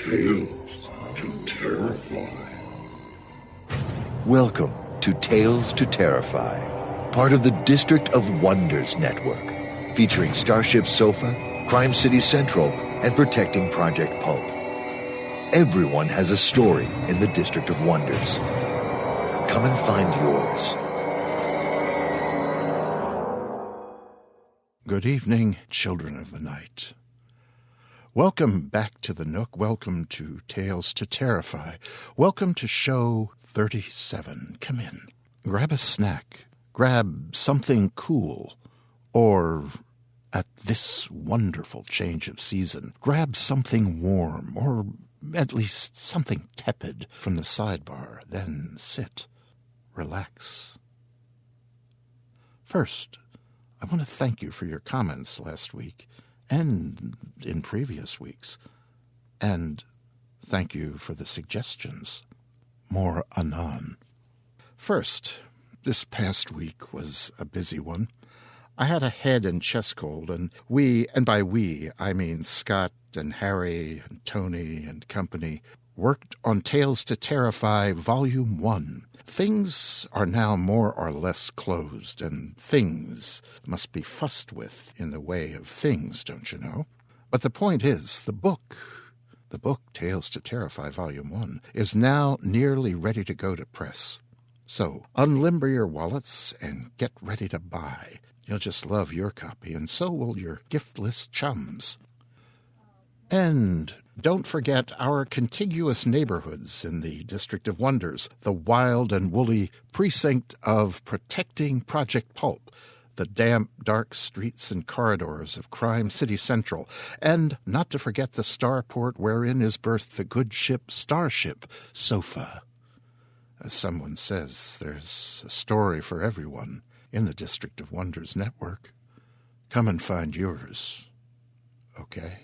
Tales to Terrify. Welcome to Tales to Terrify, part of the District of Wonders network, featuring Starship Sofa, Crime City Central, and Protecting Project Pulp. Everyone has a story in the District of Wonders. Come and find yours. Good evening, children of the night. Welcome back to the Nook. Welcome to Tales to Terrify. Welcome to show 37. Come in. Grab a snack. Grab something cool. Or, at this wonderful change of season, grab something warm, or at least something tepid from the sidebar. Then sit. Relax. First, I want to thank you for your comments last week and in previous weeks. And thank you for the suggestions. More anon. First, this past week was a busy one. I had a head and chest cold, and by we, I mean Scott and Harry and Tony and company, worked on Tales to Terrify Volume 1. Things are now more or less closed, and things must be fussed with in the way of things, don't you know? But the point is, the book, Tales to Terrify Volume 1, is now nearly ready to go to press. So, unlimber your wallets and get ready to buy. You'll just love your copy, and so will your giftless chums. And don't forget our contiguous neighborhoods in the District of Wonders, the wild and woolly precinct of Protecting Project Pulp, the damp, dark streets and corridors of Crime City Central, and not to forget the starport wherein is berthed the good ship Starship Sofa. As someone says, there's a story for everyone in the District of Wonders network. Come and find yours. Okay?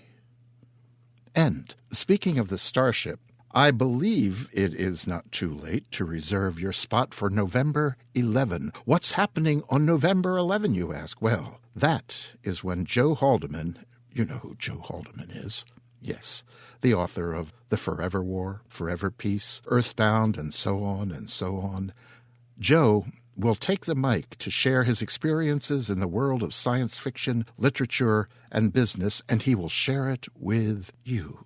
And speaking of the Starship, I believe it is not too late to reserve your spot for November 11. What's happening on November 11, you ask? Well, that is when Joe Haldeman, you know who Joe Haldeman is, yes, the author of The Forever War, Forever Peace, Earthbound, and so on and so on. Joe will take the mic to share his experiences in the world of science fiction, literature, and business, and he will share it with you.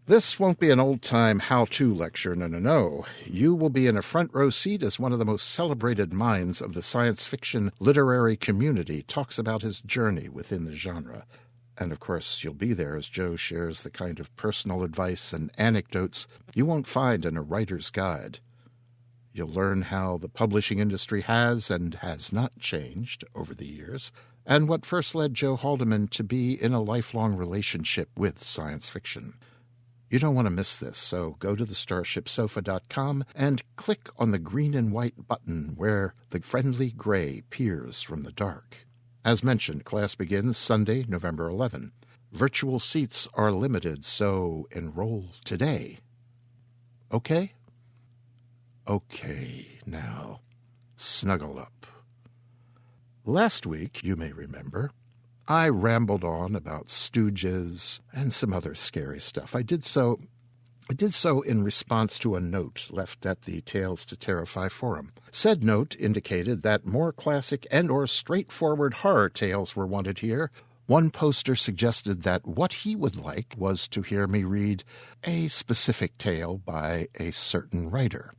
This won't be an old-time how-to lecture, no. You will be in a front-row seat as one of the most celebrated minds of the science fiction literary community talks about his journey within the genre. And, of course, you'll be there as Joe shares the kind of personal advice and anecdotes you won't find in a writer's guide. You'll learn how the publishing industry has and has not changed over the years, and what first led Joe Haldeman to be in a lifelong relationship with science fiction. You don't want to miss this, so go to thestarshipsofa.com and click on the green and white button where the friendly gray peers from the dark. As mentioned, class begins Sunday, November 11. Virtual seats are limited, so enroll today. Okay? Okay, now, snuggle up. Last week, you may remember, I rambled on about stooges and some other scary stuff. I did so in response to a note left at the Tales to Terrify forum. Said note indicated that more classic and or straightforward horror tales were wanted here. One poster suggested that what he would like was to hear me read a specific tale by a certain writer.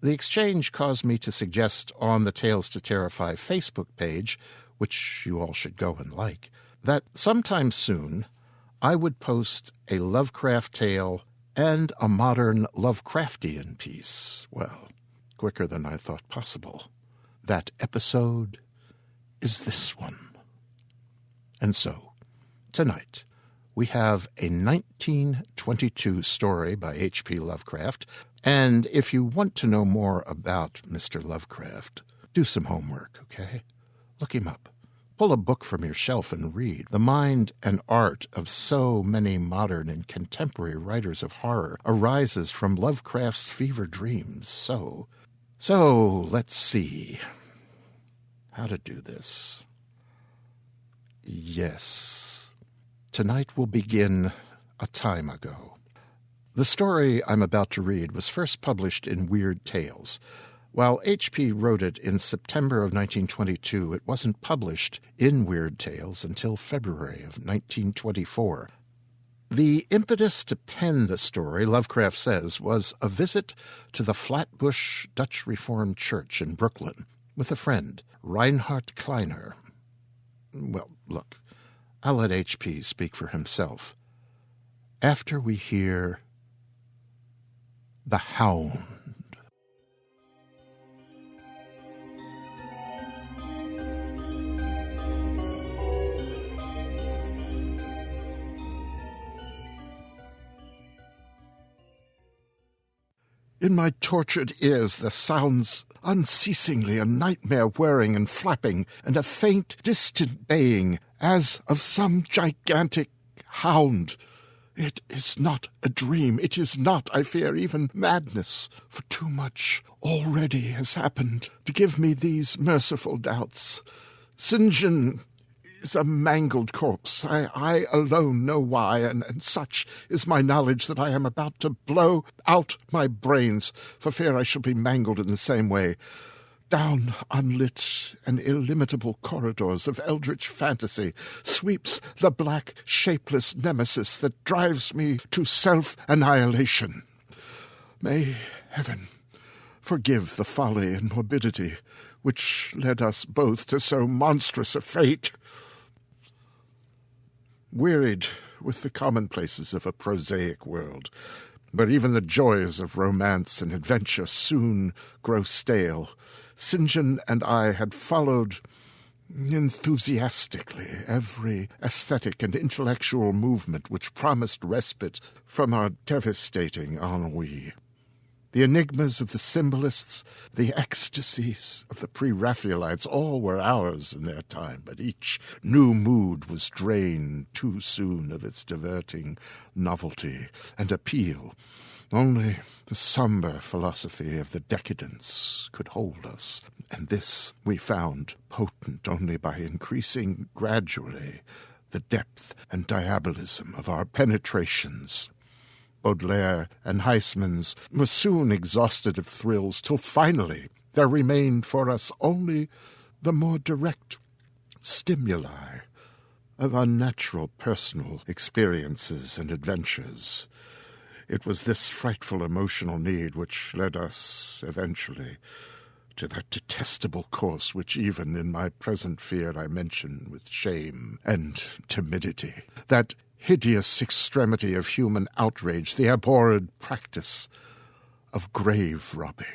The exchange caused me to suggest on the Tales to Terrify Facebook page, which you all should go and like, that sometime soon I would post a Lovecraft tale and a modern Lovecraftian piece. Well, quicker than I thought possible. That episode is this one. And so, tonight, we have a 1922 story by H.P. Lovecraft, and if you want to know more about Mr. Lovecraft, do some homework, okay? Look him up. Pull a book from your shelf and read. The mind and art of so many modern and contemporary writers of horror arises from Lovecraft's fever dreams. So let's see how to do this. Yes, tonight will begin a time ago. The story I'm about to read was first published in Weird Tales. While H.P. wrote it in September of 1922, it wasn't published in Weird Tales until February of 1924. The impetus to pen the story, Lovecraft says, was a visit to the Flatbush Dutch Reformed Church in Brooklyn with a friend, Reinhard Kleiner. Well, look, I'll let H.P. speak for himself. After we hear The Hound. In my tortured ears there sounds unceasingly a nightmare whirring and flapping, and a faint, distant baying, as of some gigantic hound. It is not a dream. It is not, I fear, even madness, for too much already has happened to give me these merciful doubts. St. John is a mangled corpse. I alone know why, and such is my knowledge that I am about to blow out my brains, for fear I shall be mangled in the same way. Down unlit and illimitable corridors of eldritch fantasy sweeps the black, shapeless nemesis that drives me to self-annihilation. May heaven forgive the folly and morbidity which led us both to so monstrous a fate. Wearied with the commonplaces of a prosaic world, but even the joys of romance and adventure soon grow stale, St. John and I had followed enthusiastically every aesthetic and intellectual movement which promised respite from our devastating ennui. The enigmas of the symbolists, the ecstasies of the pre-Raphaelites, all were ours in their time, but each new mood was drained too soon of its diverting novelty and appeal. Only the sombre philosophy of the decadence could hold us, and this we found potent only by increasing gradually the depth and diabolism of our penetrations. Baudelaire and Huysmans were soon exhausted of thrills, till finally there remained for us only the more direct stimuli of unnatural personal experiences and adventures. It was this frightful emotional need which led us eventually to that detestable course which even in my present fear I mention with shame and timidity, that hideous extremity of human outrage, the abhorred practice of grave robbing.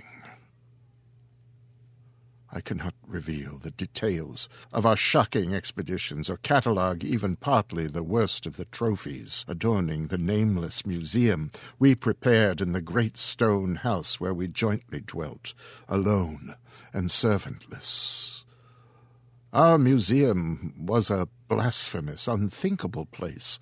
I cannot reveal the details of our shocking expeditions or catalogue even partly the worst of the trophies adorning the nameless museum we prepared in the great stone house where we jointly dwelt, alone and servantless. Our museum was a blasphemous, unthinkable place,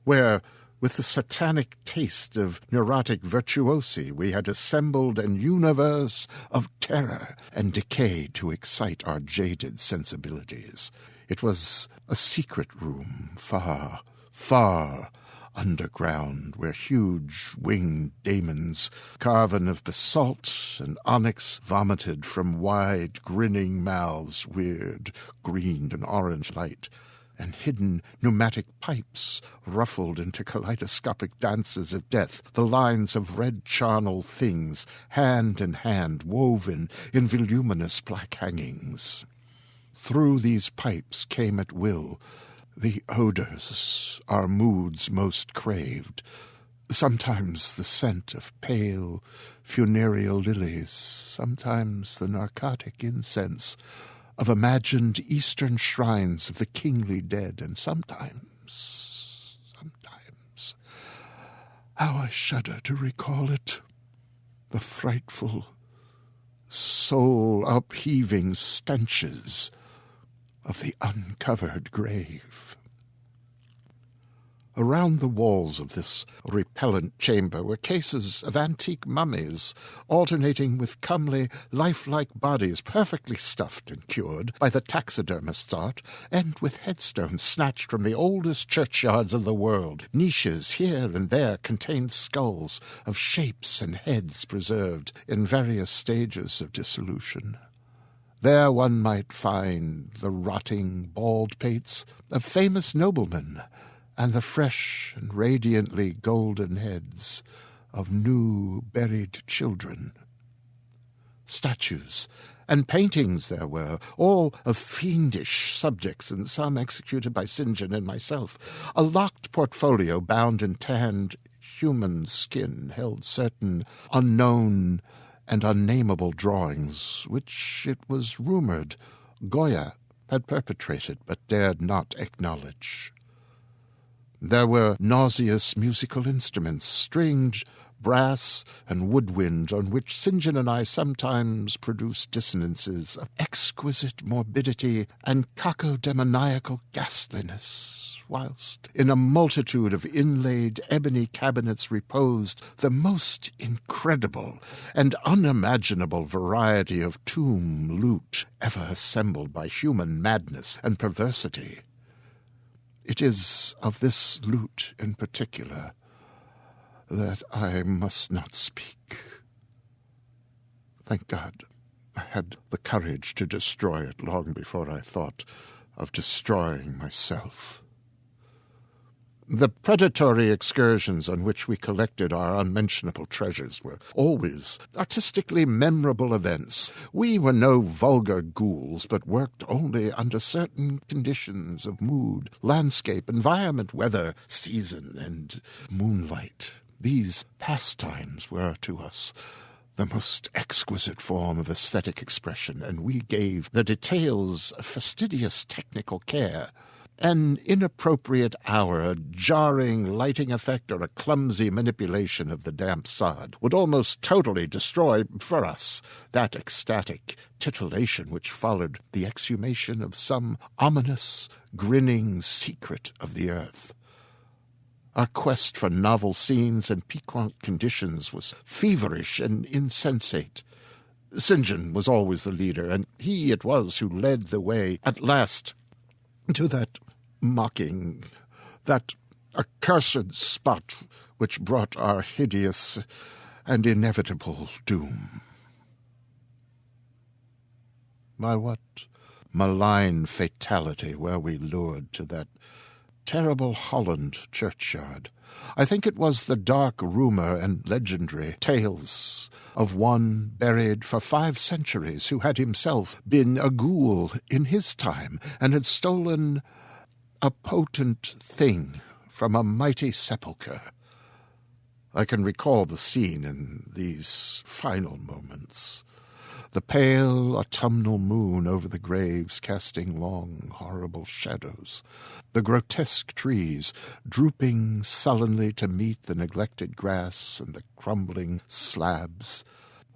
where, with the satanic taste of neurotic virtuosi, we had assembled an universe of terror and decay to excite our jaded sensibilities. It was a secret room, far, far underground, where huge winged daemons, carven of basalt and onyx, vomited from wide, grinning mouths weird green and orange light, and hidden pneumatic pipes ruffled into kaleidoscopic dances of death, the lines of red charnel things, hand in hand, woven in voluminous black hangings. Through these pipes came at will the odors our moods most craved, sometimes the scent of pale funereal lilies, sometimes the narcotic incense of imagined eastern shrines of the kingly dead, and sometimes, how I shudder to recall it, the frightful, soul-upheaving stenches of the uncovered grave. Around the walls of this repellent chamber were cases of antique mummies, alternating with comely, lifelike bodies perfectly stuffed and cured by the taxidermist's art, and with headstones snatched from the oldest churchyards of the world. Niches here and there contained skulls of shapes and heads preserved in various stages of dissolution. There one might find the rotting bald pates of famous noblemen, and the fresh and radiantly golden heads of new buried children. Statues and paintings there were, all of fiendish subjects, and some executed by St. John and myself. A locked portfolio bound in tanned human skin held certain unknown and unnameable drawings, which it was rumored Goya had perpetrated but dared not acknowledge. There were nauseous musical instruments, stringed, brass, and woodwind, on which St. John and I sometimes produced dissonances of exquisite morbidity and cacodemoniacal ghastliness, whilst in a multitude of inlaid ebony cabinets reposed the most incredible and unimaginable variety of tomb loot ever assembled by human madness and perversity. It is of this loot in particular that I must not speak. Thank God I had the courage to destroy it long before I thought of destroying myself. The predatory excursions on which we collected our unmentionable treasures were always artistically memorable events. We were no vulgar ghouls, but worked only under certain conditions of mood, landscape, environment, weather, season, and moonlight. These pastimes were to us the most exquisite form of aesthetic expression, and we gave the details a fastidious technical care. An inappropriate hour, a jarring lighting effect, or a clumsy manipulation of the damp sod would almost totally destroy, for us, that ecstatic titillation which followed the exhumation of some ominous, grinning secret of the earth. Our quest for novel scenes and piquant conditions was feverish and insensate. St. John was always the leader, and he it was who led the way at last to that mocking, that accursed spot which brought our hideous and inevitable doom. By what malign fatality were we lured to that terrible Holland churchyard? I think it was the dark rumour and legendary tales of one buried for 5 centuries who had himself been a ghoul in his time and had stolen a potent thing from a mighty sepulchre. I can recall the scene in these final moments. The pale autumnal moon over the graves casting long, horrible shadows. The grotesque trees drooping sullenly to meet the neglected grass and the crumbling slabs.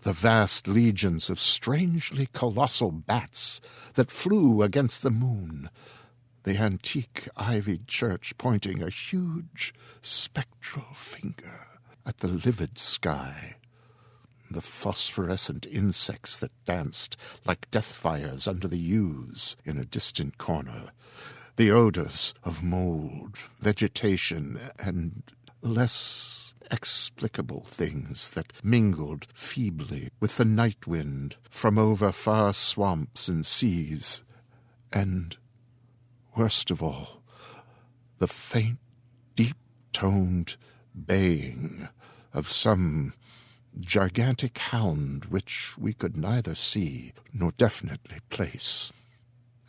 The vast legions of strangely colossal bats that flew against the moon. The antique ivied church pointing a huge spectral finger at the livid sky. The phosphorescent insects that danced like death fires under the yews in a distant corner. The odours of mould, vegetation, and less explicable things that mingled feebly with the night wind from over far swamps and seas. And, worst of all, the faint, deep-toned baying of some gigantic hound which we could neither see nor definitely place.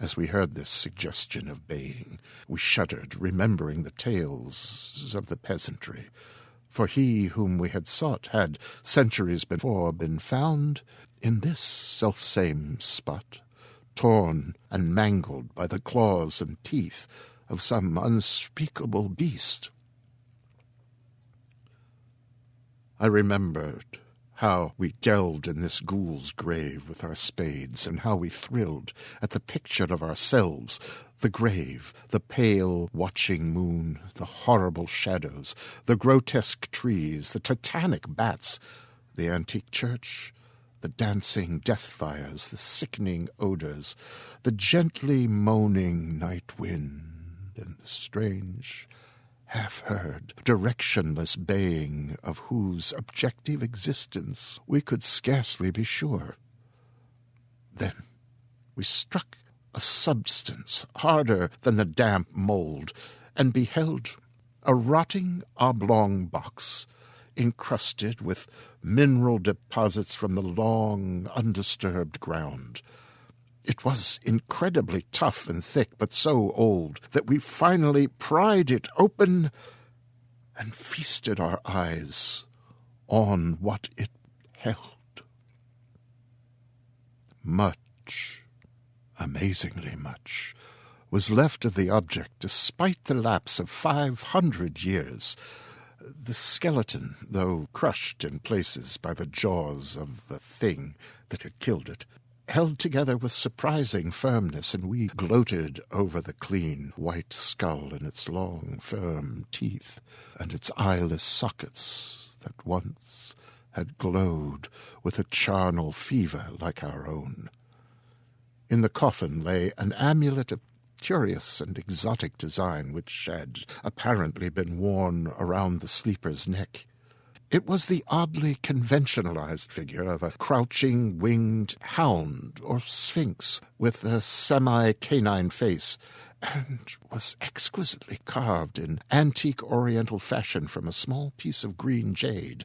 As we heard this suggestion of baying, we shuddered, remembering the tales of the peasantry, for he whom we had sought had centuries before been found in this selfsame spot, torn and mangled by the claws and teeth of some unspeakable beast. I remembered how we delved in this ghoul's grave with our spades, and how we thrilled at the picture of ourselves, the grave, the pale watching moon, the horrible shadows, the grotesque trees, the titanic bats, the antique church, the dancing death fires, the sickening odors, the gently moaning night wind, and the strange, half-heard, directionless baying of whose objective existence we could scarcely be sure. Then we struck a substance harder than the damp mould, and beheld a rotting oblong box encrusted with mineral deposits from the long, undisturbed ground. It was incredibly tough and thick, but so old that we finally pried it open and feasted our eyes on what it held. Much, amazingly much, was left of the object despite the lapse of 500 years. The skeleton, though crushed in places by the jaws of the thing that had killed it, held together with surprising firmness, and we gloated over the clean, white skull and its long, firm teeth, and its eyeless sockets that once had glowed with a charnel fever like our own. In the coffin lay an amulet of curious and exotic design which had apparently been worn around the sleeper's neck. It was the oddly conventionalized figure of a crouching, winged hound or sphinx with a semi-canine face, and was exquisitely carved in antique oriental fashion from a small piece of green jade.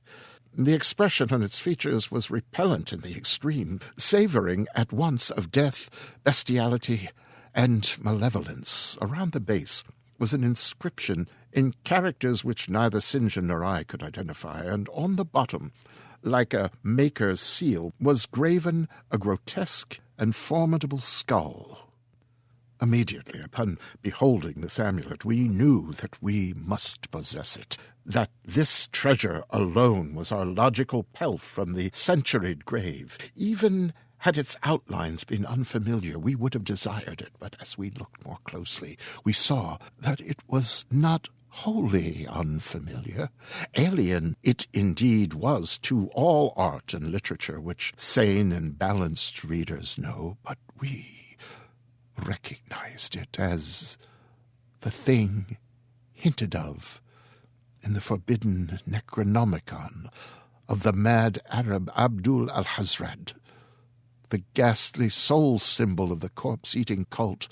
The expression on its features was repellent in the extreme, savoring at once of death, bestiality, and malevolence. Around the base was an inscription in characters which neither St. John nor I could identify, and on the bottom, like a maker's seal, was graven a grotesque and formidable skull. Immediately upon beholding this amulet, we knew that we must possess it, that this treasure alone was our logical pelf from the centuried grave. Even had its outlines been unfamiliar, we would have desired it, but as we looked more closely, we saw that it was not wholly unfamiliar. Alien it indeed was to all art and literature which sane and balanced readers know, but we recognized it as the thing hinted of in the forbidden Necronomicon of the mad Arab Abdul al-Hazred, the ghastly soul symbol of the corpse-eating cult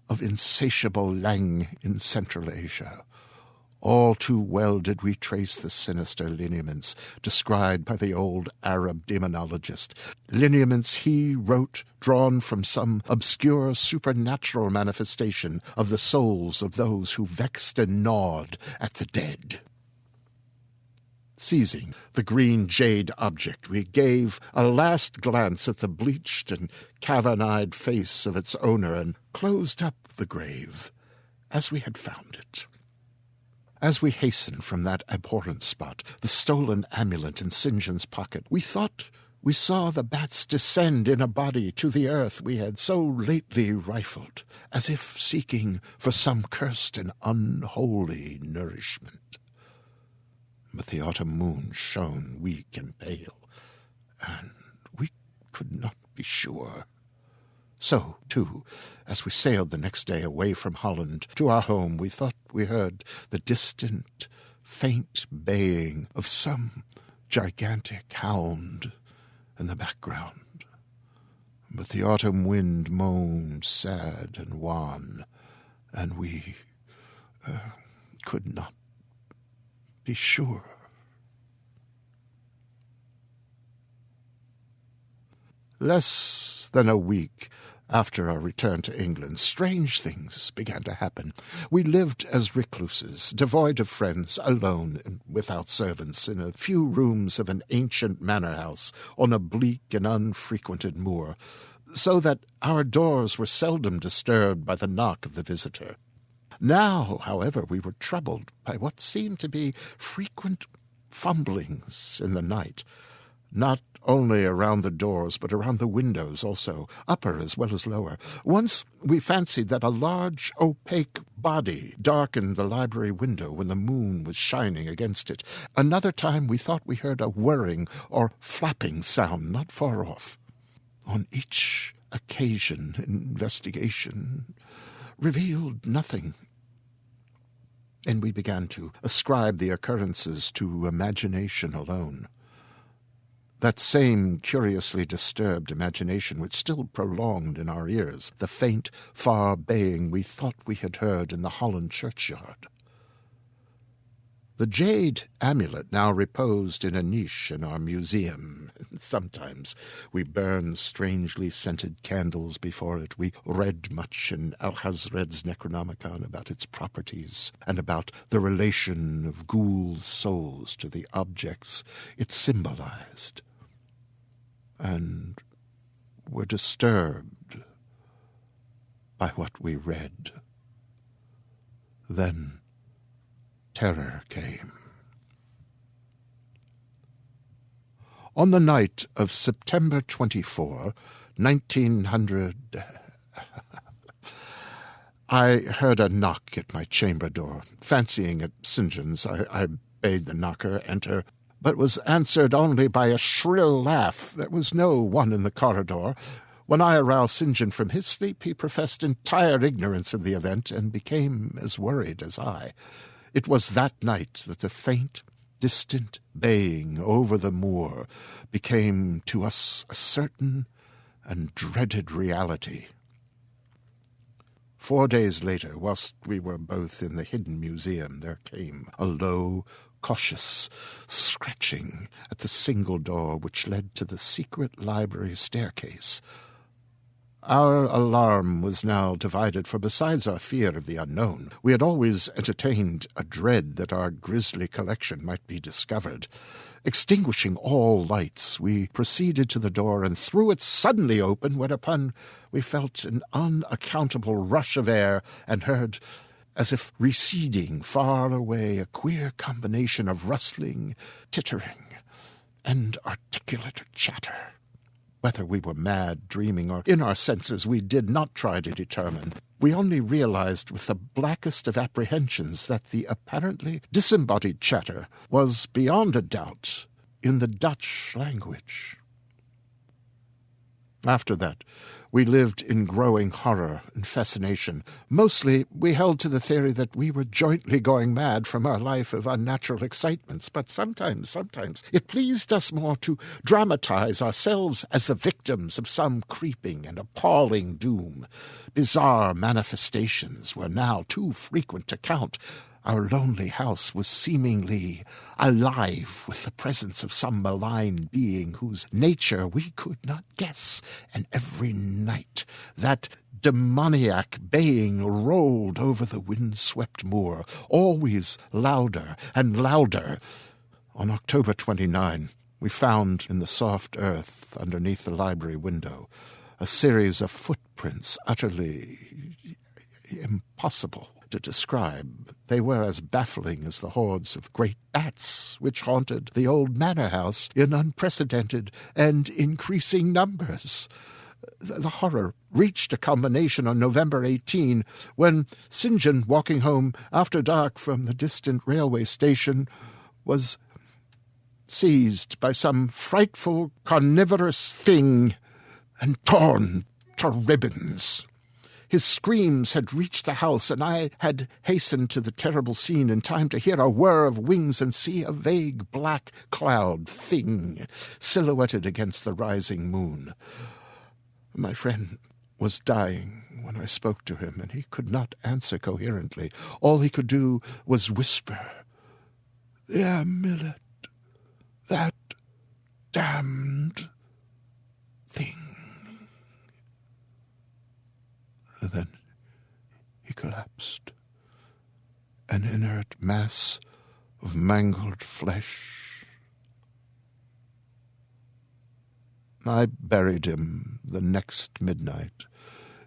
of insatiable Lang in Central Asia. All too well did we trace the sinister lineaments described by the old Arab demonologist, lineaments he wrote drawn from some obscure supernatural manifestation of the souls of those who vexed and gnawed at the dead. Seizing the green jade object, we gave a last glance at the bleached and cavern-eyed face of its owner and closed up the grave as we had found it. As we hastened from that abhorrent spot, the stolen amulet in St. John's pocket, we thought we saw the bats descend in a body to the earth we had so lately rifled, as if seeking for some cursed and unholy nourishment. But the autumn moon shone weak and pale, and we could not be sure. So, too, as we sailed the next day away from Holland to our home, we thought we heard the distant, faint baying of some gigantic hound in the background. But the autumn wind moaned sad and wan, and we could not be sure. Less than a week after our return to England, strange things began to happen. We lived as recluses, devoid of friends, alone and without servants, in a few rooms of an ancient manor house on a bleak and unfrequented moor, so that our doors were seldom disturbed by the knock of the visitor. Now, however, we were troubled by what seemed to be frequent fumblings in the night, not only around the doors, but around the windows also, upper as well as lower. Once we fancied that a large, opaque body darkened the library window when the moon was shining against it. Another time we thought we heard a whirring or flapping sound not far off. On each occasion, investigation revealed nothing, and we began to ascribe the occurrences to imagination alone. That same curiously disturbed imagination which still prolonged in our ears the faint, far baying we thought we had heard in the Holland churchyard. The jade amulet now reposed in a niche in our museum. Sometimes we burned strangely scented candles before it. We read much in Alhazred's Necronomicon about its properties and about the relation of ghouls' souls to the objects it symbolized, and were disturbed by what we read. Then terror came. On the night of September 24, 1900, I heard a knock at my chamber door. Fancying it St. John's, I bade the knocker enter, but was answered only by a shrill laugh. There was no one in the corridor. When I aroused St. John from his sleep, he professed entire ignorance of the event and became as worried as I. It was that night that the faint, distant baying over the moor became to us a certain and dreaded reality. 4 days later, whilst we were both in the hidden museum, there came a low, cautious scratching at the single door which led to the secret library staircase. Our alarm was now divided, for besides our fear of the unknown, we had always entertained a dread that our grisly collection might be discovered. Extinguishing all lights, we proceeded to the door and threw it suddenly open, whereupon we felt an unaccountable rush of air and heard, as if receding far away, a queer combination of rustling, tittering, and articulate chatter. Whether we were mad, dreaming, or in our senses, we did not try to determine. We only realized with the blackest of apprehensions that the apparently disembodied chatter was, beyond a doubt, in the Dutch language. After that, we lived in growing horror and fascination. Mostly, we held to the theory that we were jointly going mad from our life of unnatural excitements, but sometimes it pleased us more to dramatize ourselves as the victims of some creeping and appalling doom. Bizarre manifestations were now too frequent to count. Our lonely house was seemingly alive with the presence of some malign being whose nature we could not guess, and every night that demoniac baying rolled over the wind-swept moor, always louder and louder. On October 29, we found in the soft earth underneath the library window a series of footprints utterly impossible to describe. They were as baffling as the hordes of great bats which haunted the old manor house in unprecedented and increasing numbers. The horror reached a culmination on November 18, when St. John, walking home after dark from the distant railway station, was seized by some frightful carnivorous thing and torn to ribbons. His screams had reached the house, and I had hastened to the terrible scene in time to hear a whir of wings and see a vague black cloud thing silhouetted against the rising moon. My friend was dying when I spoke to him, and he could not answer coherently. All he could do was whisper, "The amulet, that damned thing." Then he collapsed, an inert mass of mangled flesh. I buried him the next midnight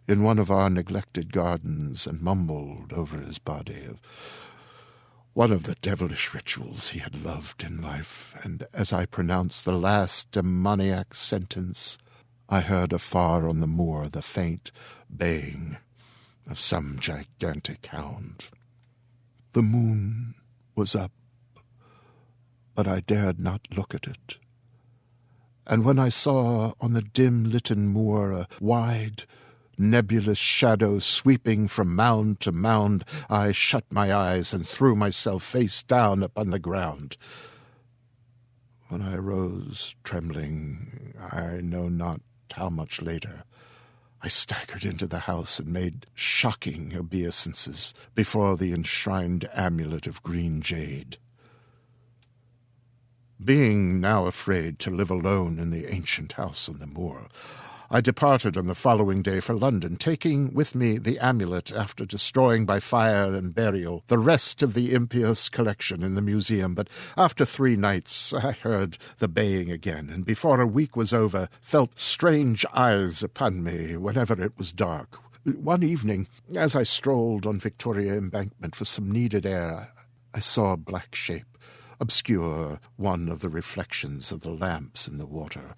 in one of our neglected gardens and mumbled over his body, one of the devilish rituals he had loved in life, and as I pronounced the last demoniac sentence, I heard afar on the moor the faint baying of some gigantic hound. The moon was up, but I dared not look at it. And when I saw on the dim-litten moor a wide, nebulous shadow sweeping from mound to mound, I shut my eyes and threw myself face down upon the ground. When I arose, trembling, I know not how much later, I staggered into the house and made shocking obeisances before the enshrined amulet of green jade. Being now afraid to live alone in the ancient house on the moor, I departed on the following day for London, taking with me the amulet after destroying by fire and burial the rest of the impious collection in the museum. But after 3 nights I heard the baying again, and before a week was over felt strange eyes upon me whenever it was dark. One evening, as I strolled on Victoria Embankment for some needed air, I saw a black shape obscure one of the reflections of the lamps in the water.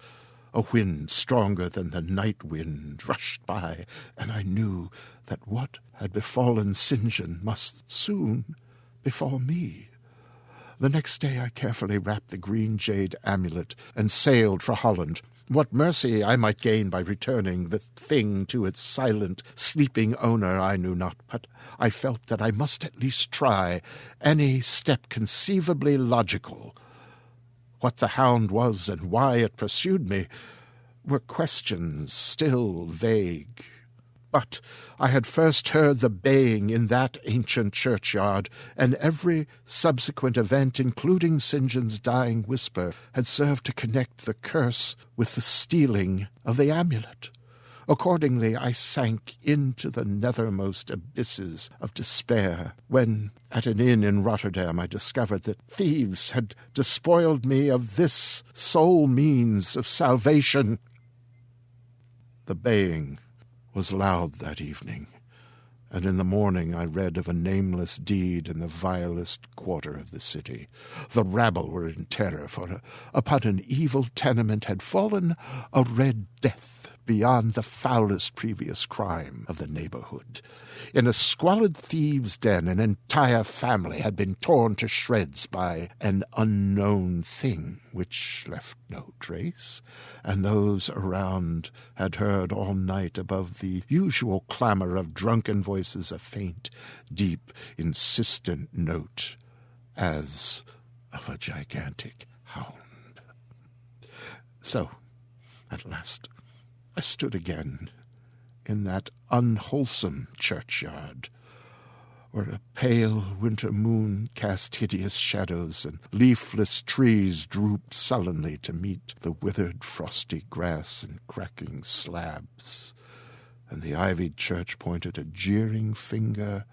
A wind stronger than the night wind rushed by, and I knew that what had befallen St. John must soon befall me. The next day I carefully wrapped the green jade amulet and sailed for Holland. What mercy I might gain by returning the thing to its silent, sleeping owner I knew not, but I felt that I must at least try any step conceivably logical. What the hound was and why it pursued me were questions still vague. But I had first heard the baying in that ancient churchyard, and every subsequent event, including St. John's dying whisper, had served to connect the curse with the stealing of the amulet. Accordingly, I sank into the nethermost abysses of despair, when, at an inn in Rotterdam, I discovered that thieves had despoiled me of this sole means of salvation. The baying was loud that evening, and in the morning I read of a nameless deed in the vilest quarter of the city. The rabble were in terror, for upon an evil tenement had fallen a red death beyond the foulest previous crime of the neighborhood. In a squalid thieves' den, an entire family had been torn to shreds by an unknown thing which left no trace, and those around had heard all night above the usual clamor of drunken voices a faint, deep, insistent note as of a gigantic hound. So, at last, I stood again in that unwholesome churchyard, where a pale winter moon cast hideous shadows, and leafless trees drooped sullenly to meet the withered frosty grass and cracking slabs, and the ivied church pointed a jeering finger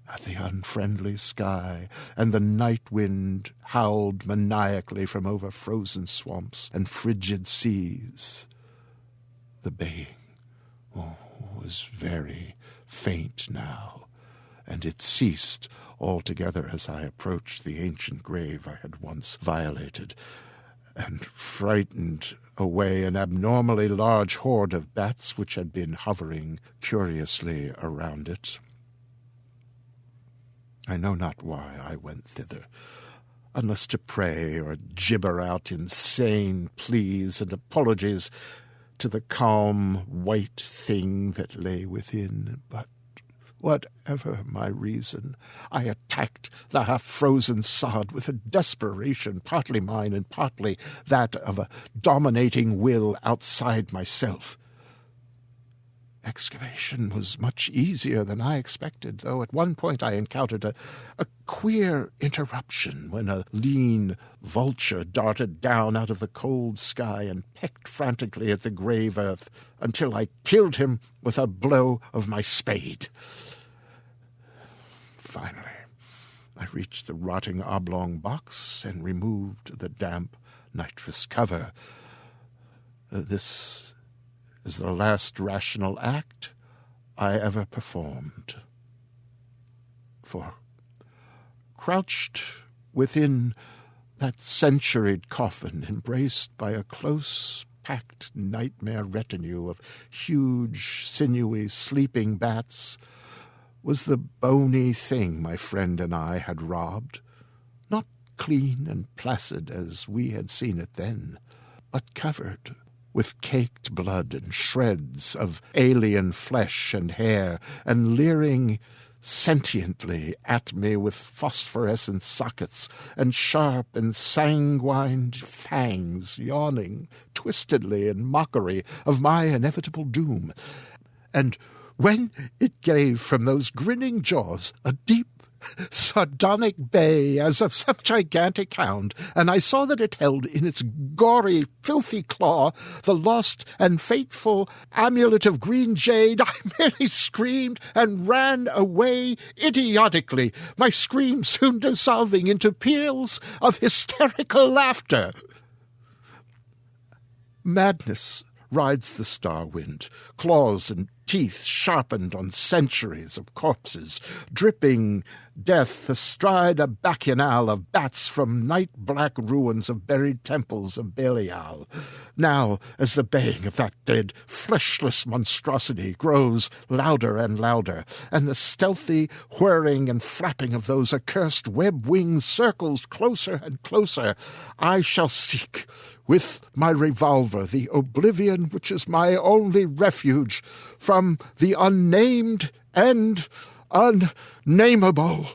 at the unfriendly sky, and the night wind howled maniacally from over frozen swamps and frigid seas. The baying was very faint now, and it ceased altogether as I approached the ancient grave I had once violated, and frightened away an abnormally large horde of bats which had been hovering curiously around it. I know not why I went thither, unless to pray or gibber out insane pleas and apologies to the calm white thing that lay within. But whatever my reason, I attacked the half-frozen sod with a desperation partly mine and partly that of a dominating will outside myself. Excavation was much easier than I expected, though at one point I encountered a queer interruption when a lean vulture darted down out of the cold sky and pecked frantically at the grave earth until I killed him with a blow of my spade. Finally, I reached the rotting oblong box and removed the damp nitrous cover. This is the last rational act I ever performed. For crouched within that centuried coffin, embraced by a close-packed nightmare retinue of huge, sinewy, sleeping bats, was the bony thing my friend and I had robbed, not clean and placid as we had seen it then, but covered with caked blood and shreds of alien flesh and hair, and leering sentiently at me with phosphorescent sockets and sharp and sanguined fangs yawning twistedly in mockery of my inevitable doom. And when it gave from those grinning jaws a deep, sardonic bay as of some gigantic hound, and I saw that it held in its gory, filthy claw the lost and fateful amulet of green jade, I merely screamed and ran away idiotically, my scream soon dissolving into peals of hysterical laughter. Madness rides the star wind, claws and teeth sharpened on centuries of corpses, dripping death astride a bacchanal of bats from night-black ruins of buried temples of Belial. Now, as the baying of that dead, fleshless monstrosity grows louder and louder, and the stealthy whirring and flapping of those accursed web wings circles closer and closer, I shall seek with my revolver the oblivion which is my only refuge from the unnamed and unnameable.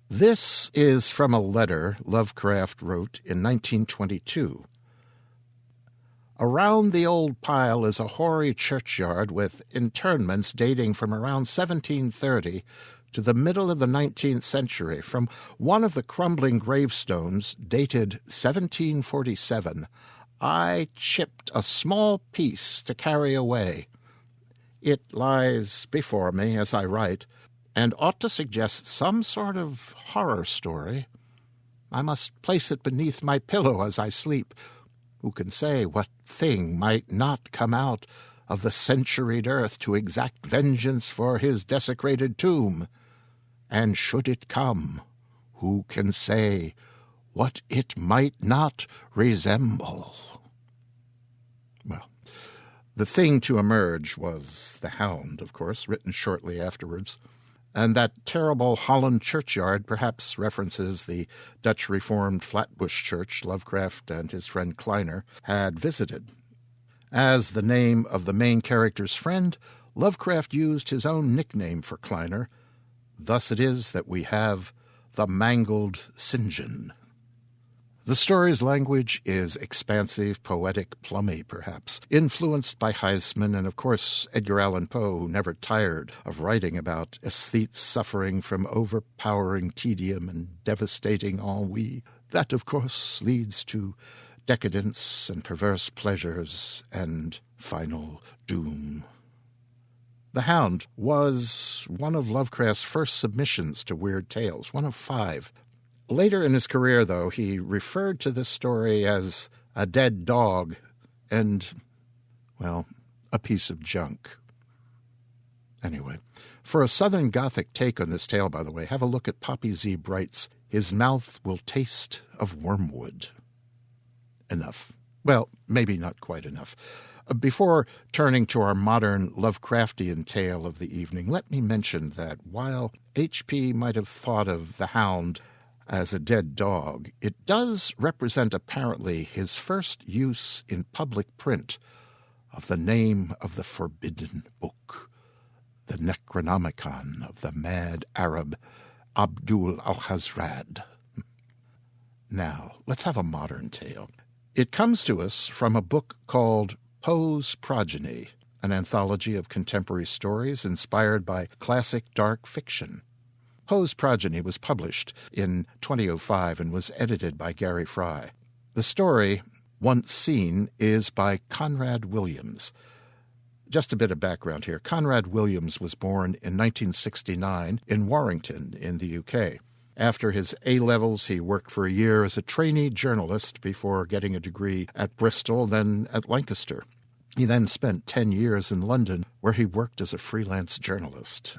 This is from a letter Lovecraft wrote in 1922. Around the old pile is a hoary churchyard with interments dating from around 1730 to the middle of the 19th century. From one of the crumbling gravestones, dated 1747, I chipped a small piece to carry away. It lies before me as I write, and ought to suggest some sort of horror story. I must place it beneath my pillow as I sleep. Who can say what thing might not come out of the centuried earth to exact vengeance for his desecrated tomb? And should it come, who can say what it might not resemble? Well, the thing to emerge was The Hound, of course, written shortly afterwards. And that terrible Holland churchyard perhaps references the Dutch Reformed Flatbush church Lovecraft and his friend Kleiner had visited. As the name of the main character's friend, Lovecraft used his own nickname for Kleiner. Thus it is that we have the Mangled St. John. The story's language is expansive, poetic, plummy, perhaps, influenced by Huysman and, of course, Edgar Allan Poe, who never tired of writing about aesthetes suffering from overpowering tedium and devastating ennui. That, of course, leads to decadence and perverse pleasures and final doom. The Hound was one of Lovecraft's first submissions to Weird Tales, one of 5. Later in his career, though, he referred to this story as a dead dog and, well, a piece of junk. Anyway, for a Southern Gothic take on this tale, by the way, have a look at Poppy Z. Bright's His Mouth Will Taste of Wormwood. Enough. Well, maybe not quite enough. Before turning to our modern Lovecraftian tale of the evening, let me mention that while H.P. might have thought of the Hound as a dead dog, it does represent apparently his first use in public print of the name of the forbidden book, the Necronomicon of the mad Arab Abdul Alhazrad. Now, let's have a modern tale. It comes to us from a book called Poe's Progeny, an anthology of contemporary stories inspired by classic dark fiction. Poe's Progeny was published in 2005 and was edited by Gary Fry. The story, Once Seen, is by Conrad Williams. Just a bit of background here. Conrad Williams was born in 1969 in Warrington in the UK. After his A-levels, he worked for a year as a trainee journalist before getting a degree at Bristol, then at Lancaster. He then spent 10 years in London, where he worked as a freelance journalist.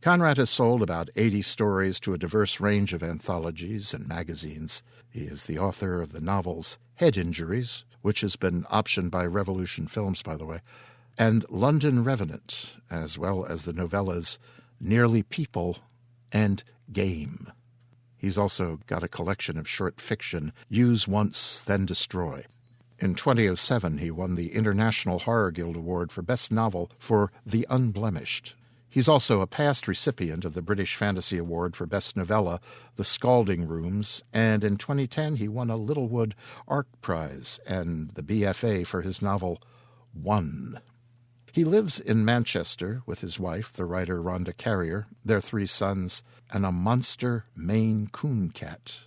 Conrad has sold about 80 stories to a diverse range of anthologies and magazines. He is the author of the novels Head Injuries, which has been optioned by Revolution Films, by the way, and London Revenant, as well as the novellas Nearly People and Game. He's also got a collection of short fiction, Use Once, Then Destroy. In 2007, he won the International Horror Guild Award for Best Novel for The Unblemished. He's also a past recipient of the British Fantasy Award for Best Novella, The Scalding Rooms, and in 2010 he won a Littlewood Art Prize and the BFA for his novel One. He lives in Manchester with his wife, the writer Rhonda Carrier, their 3 sons, and a monster Maine Coon cat.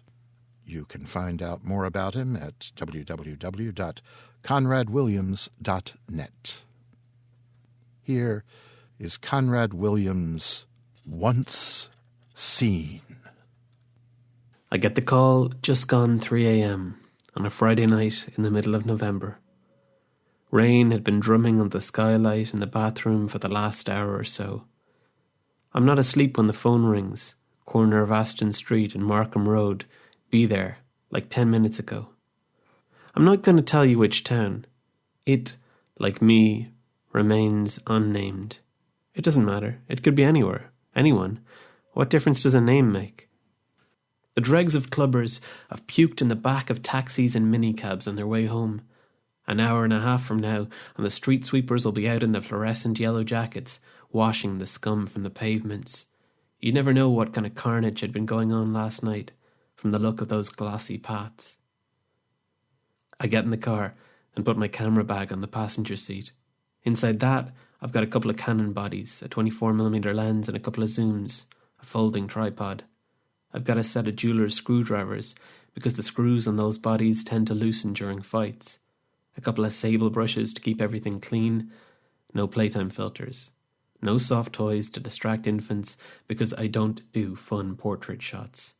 You can find out more about him at www.conradwilliams.net. Here is Conrad Williams' Once Seen. I get the call just gone 3 a.m. on a Friday night in the middle of November. Rain had been drumming on the skylight in the bathroom for the last hour or so. I'm not asleep when the phone rings, corner of Aston Street and Markham Road. Be there, like 10 minutes ago. I'm not going to tell you which town. It, like me, remains unnamed. It doesn't matter. It could be anywhere. Anyone. What difference does a name make? The dregs of clubbers have puked in the back of taxis and minicabs on their way home. An hour and a half from now, and the street sweepers will be out in the fluorescent yellow jackets, washing the scum from the pavements. You never know what kind of carnage had been going on last night, from the look of those glossy paths. I get in the car and put my camera bag on the passenger seat. Inside that, I've got a couple of Canon bodies, a 24mm lens and a couple of zooms, a folding tripod. I've got a set of jeweler's screwdrivers because the screws on those bodies tend to loosen during fights. A couple of sable brushes to keep everything clean. No playtime filters. No soft toys to distract infants because I don't do fun portrait shots.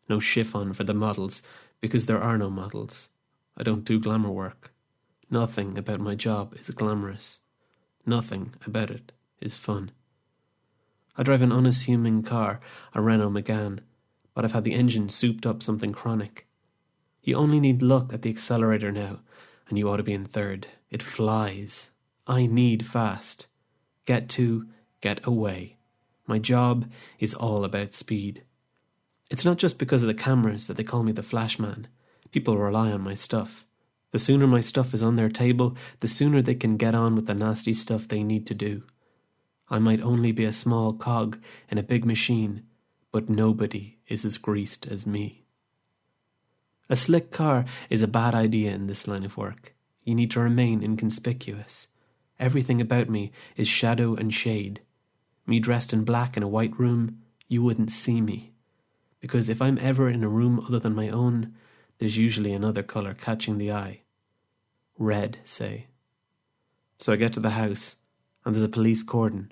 No chiffon for the models because there are no models. I don't do glamour work. Nothing about my job is glamorous. Nothing about it is fun. I drive an unassuming car, a Renault Megane, but I've had the engine souped up something chronic. You only need look at the accelerator now, and you ought to be in third. It flies. I need fast. Get to, get away. My job is all about speed. It's not just because of the cameras that they call me the Flash Man. People rely on my stuff. The sooner my stuff is on their table, the sooner they can get on with the nasty stuff they need to do. I might only be a small cog in a big machine, but nobody is as greased as me. A slick car is a bad idea in this line of work. You need to remain inconspicuous. Everything about me is shadow and shade. Me dressed in black in a white room, you wouldn't see me. Because if I'm ever in a room other than my own, there's usually another colour catching the eye. Red, say. So I get to the house, and there's a police cordon.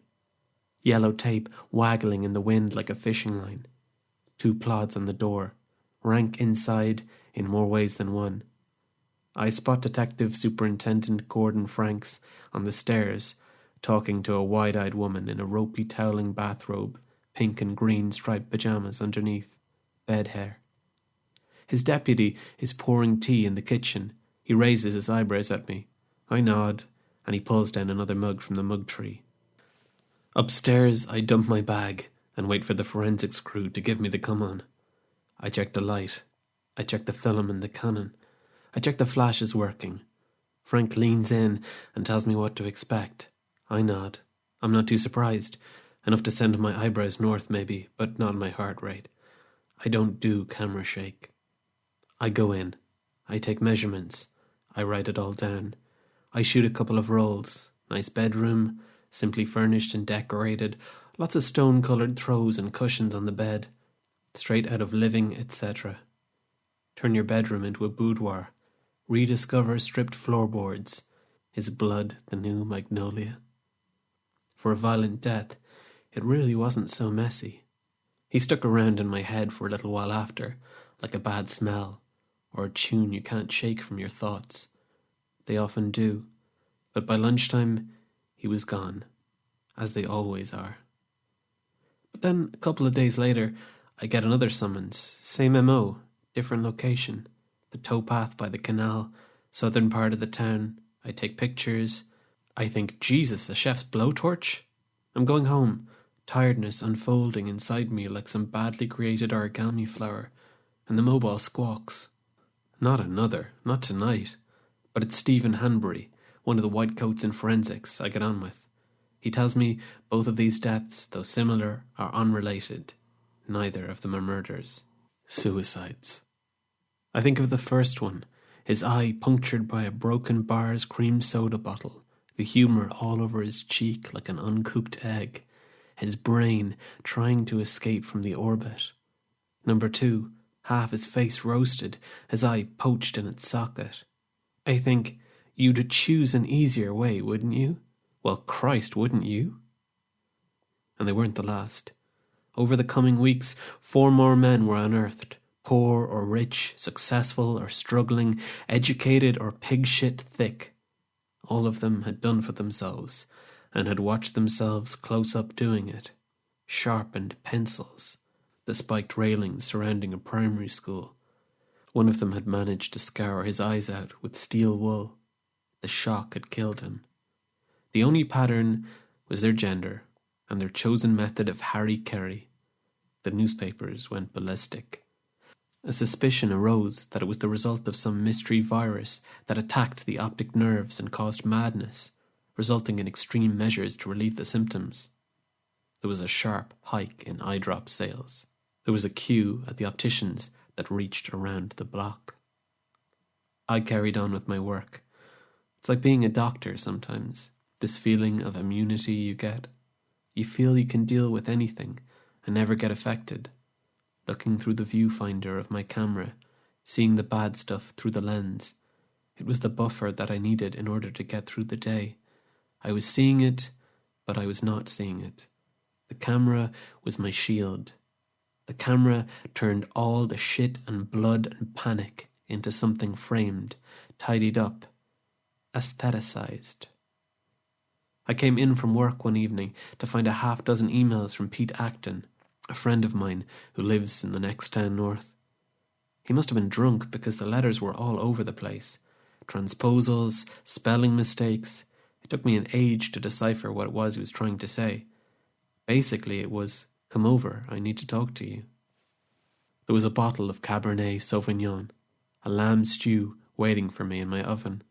Yellow tape waggling in the wind like a fishing line. 2 plods on the door. Rank inside in more ways than one. I spot Detective Superintendent Gordon Franks on the stairs, talking to a wide-eyed woman in a ropey toweling bathrobe, pink and green striped pyjamas underneath, bed hair. His deputy is pouring tea in the kitchen. He raises his eyebrows at me. I nod, and he pulls down another mug from the mug tree. Upstairs, I dump my bag and wait for the forensics crew to give me the come-on. I check the light. I check the film and the Canon. I check the flash is working. Frank leans in and tells me what to expect. I nod. I'm not too surprised. Enough to send my eyebrows north, maybe, but not my heart rate. I don't do camera shake. I go in. I take measurements. I write it all down. I shoot a couple of rolls. Nice bedroom, simply furnished and decorated. Lots of stone-coloured throws and cushions on the bed. Straight out of Living, etc. Turn your bedroom into a boudoir. Rediscover stripped floorboards. Is blood the new magnolia? for a violent death, it really wasn't so messy. He stuck around in my head for a little while after, like a bad smell, or a tune you can't shake from your thoughts. They often do, but by lunchtime he was gone, as they always are. But then, a couple of days later, I get another summons, same MO, different location, the towpath by the canal, southern part of the town. I take pictures. I think, Jesus, a chef's blowtorch? I'm going home, tiredness unfolding inside me like some badly created origami flower, and the mobile squawks. Not another, not tonight. But it's Stephen Hanbury, one of the white coats in forensics I get on with. He tells me both of these deaths, though similar, are unrelated. Neither of them are murders. Suicides. I think of the first one, his eye punctured by a broken bar's cream soda bottle, the humour all over his cheek like an uncooked egg, his brain trying to escape from the orbit. Number 2, half his face roasted, his eye poached in its socket. I think, you'd choose an easier way, wouldn't you? Well, Christ, wouldn't you? And they weren't the last. Over the coming weeks, 4 more men were unearthed, poor or rich, successful or struggling, educated or pig-shit thick. All of them had done for themselves, and had watched themselves close up doing it. Sharpened pencils, the spiked railings surrounding a primary school. One of them had managed to scour his eyes out with steel wool. The shock had killed him. The only pattern was their gender and their chosen method of Harry Carey. The newspapers went ballistic. A suspicion arose that it was the result of some mystery virus that attacked the optic nerves and caused madness, resulting in extreme measures to relieve the symptoms. There was a sharp hike in eye drop sales. There was a queue at the optician's that reached around the block. I carried on with my work. It's like being a doctor sometimes, this feeling of immunity you get. You feel you can deal with anything and never get affected. Looking through the viewfinder of my camera, seeing the bad stuff through the lens. It was the buffer that I needed in order to get through the day. I was seeing it, but I was not seeing it. The camera was my shield. The camera turned all the shit and blood and panic into something framed, tidied up, aestheticized. I came in from work one evening to find a half-dozen emails from Pete Acton, a friend of mine who lives in the next town north. He must have been drunk because the letters were all over the place. Transposals, spelling mistakes. It took me an age to decipher what it was he was trying to say. Basically it was, "Come over, I need to talk to you." There was a bottle of Cabernet Sauvignon, a lamb stew waiting for me in my oven.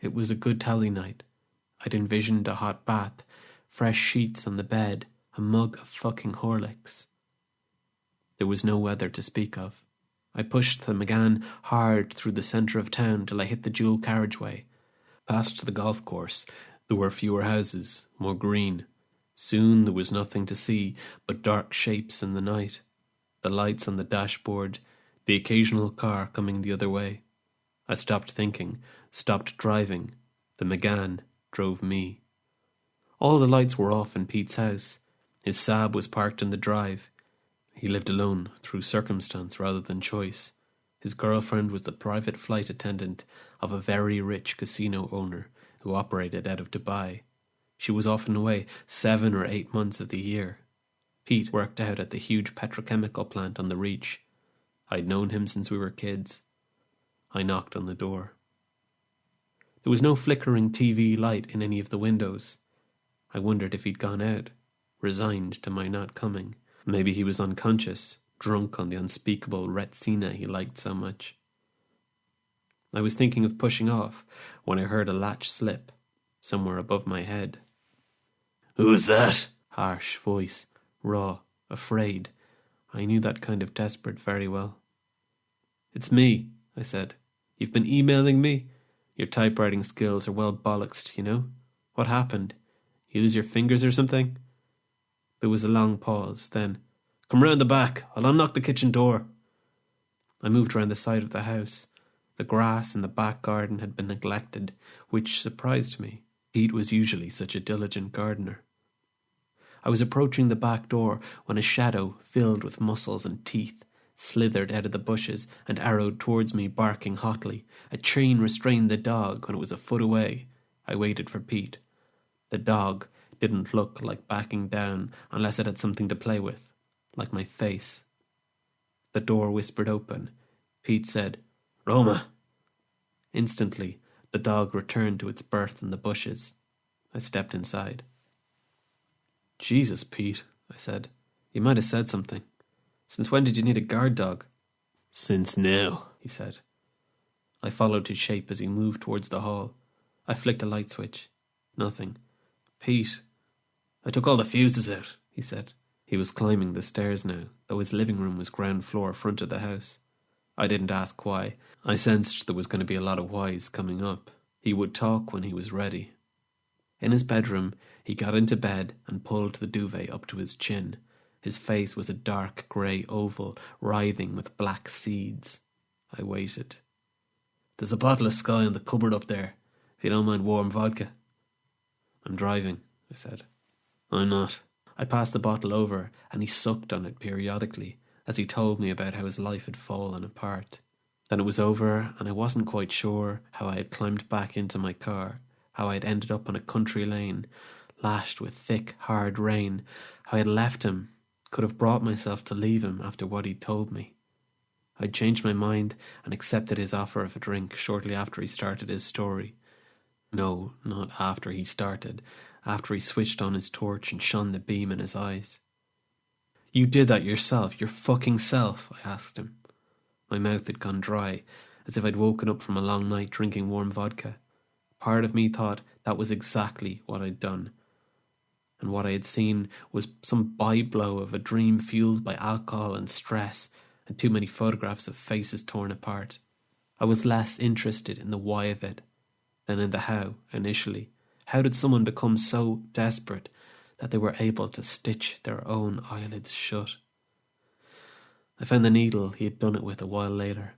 It was a good tally night. I'd envisioned a hot bath, fresh sheets on the bed, a mug of fucking Horlicks. There was no weather to speak of. I pushed the McGann hard through the centre of town till I hit the dual carriageway. Past the golf course, there were fewer houses, more green. Soon there was nothing to see but dark shapes in the night. The lights on the dashboard, the occasional car coming the other way. I stopped thinking, stopped driving. The McGann drove me. All the lights were off in Pete's house. His Saab was parked in the drive. He lived alone, through circumstance rather than choice. His girlfriend was the private flight attendant of a very rich casino owner who operated out of Dubai. She was often away 7 or 8 months of the year. Pete worked out at the huge petrochemical plant on the Reach. I'd known him since we were kids. I knocked on the door. There was no flickering TV light in any of the windows. I wondered if he'd gone out, resigned to my not coming. Maybe he was unconscious, drunk on the unspeakable Retsina he liked so much. I was thinking of pushing off when I heard a latch slip, somewhere above my head. "Who's that?" Harsh voice, raw, afraid. I knew that kind of desperate very well. "It's me," I said. "You've been emailing me? Your typewriting skills are well bollocksed, you know. What happened? You lose your fingers or something?" There was a long pause, then, "Come round the back, I'll unlock the kitchen door." I moved round the side of the house. The grass in the back garden had been neglected, which surprised me. Pete was usually such a diligent gardener. I was approaching the back door when a shadow filled with muscles and teeth slithered out of the bushes and arrowed towards me, barking hotly. A chain restrained the dog when it was a foot away. I waited for Pete. The dog didn't look like backing down unless it had something to play with, like my face. The door whispered open. Pete said, "Roma." Instantly, the dog returned to its berth in the bushes. I stepped inside. "Jesus, Pete," I said. "You might have said something. Since when did you need a guard dog?" "Since now," he said. I followed his shape as he moved towards the hall. I flicked a light switch. Nothing. "Pete, I took all the fuses out," he said. He was climbing the stairs now, though his living room was ground floor front of the house. I didn't ask why. I sensed there was going to be a lot of whys coming up. He would talk when he was ready. In his bedroom, he got into bed and pulled the duvet up to his chin. His face was a dark grey oval, writhing with black seeds. I waited. "There's a bottle of Sky in the cupboard up there, if you don't mind warm vodka." "I'm driving," I said. "I'm not." I passed the bottle over, and he sucked on it periodically, as he told me about how his life had fallen apart. Then it was over, and I wasn't quite sure how I had climbed back into my car, how I had ended up on a country lane, lashed with thick, hard rain, how I had left him, could have brought myself to leave him after what he'd told me. I'd changed my mind and accepted his offer of a drink shortly after he started his story. No, not after he started, after he switched on his torch and shone the beam in his eyes. "You did that yourself, your fucking self?" I asked him. My mouth had gone dry, as if I'd woken up from a long night drinking warm vodka. Part of me thought that was exactly what I'd done, and what I had seen was some byblow of a dream fueled by alcohol and stress, and too many photographs of faces torn apart. I was less interested in the why of it than in the how, initially. How did someone become so desperate that they were able to stitch their own eyelids shut? I found the needle he had done it with a while later,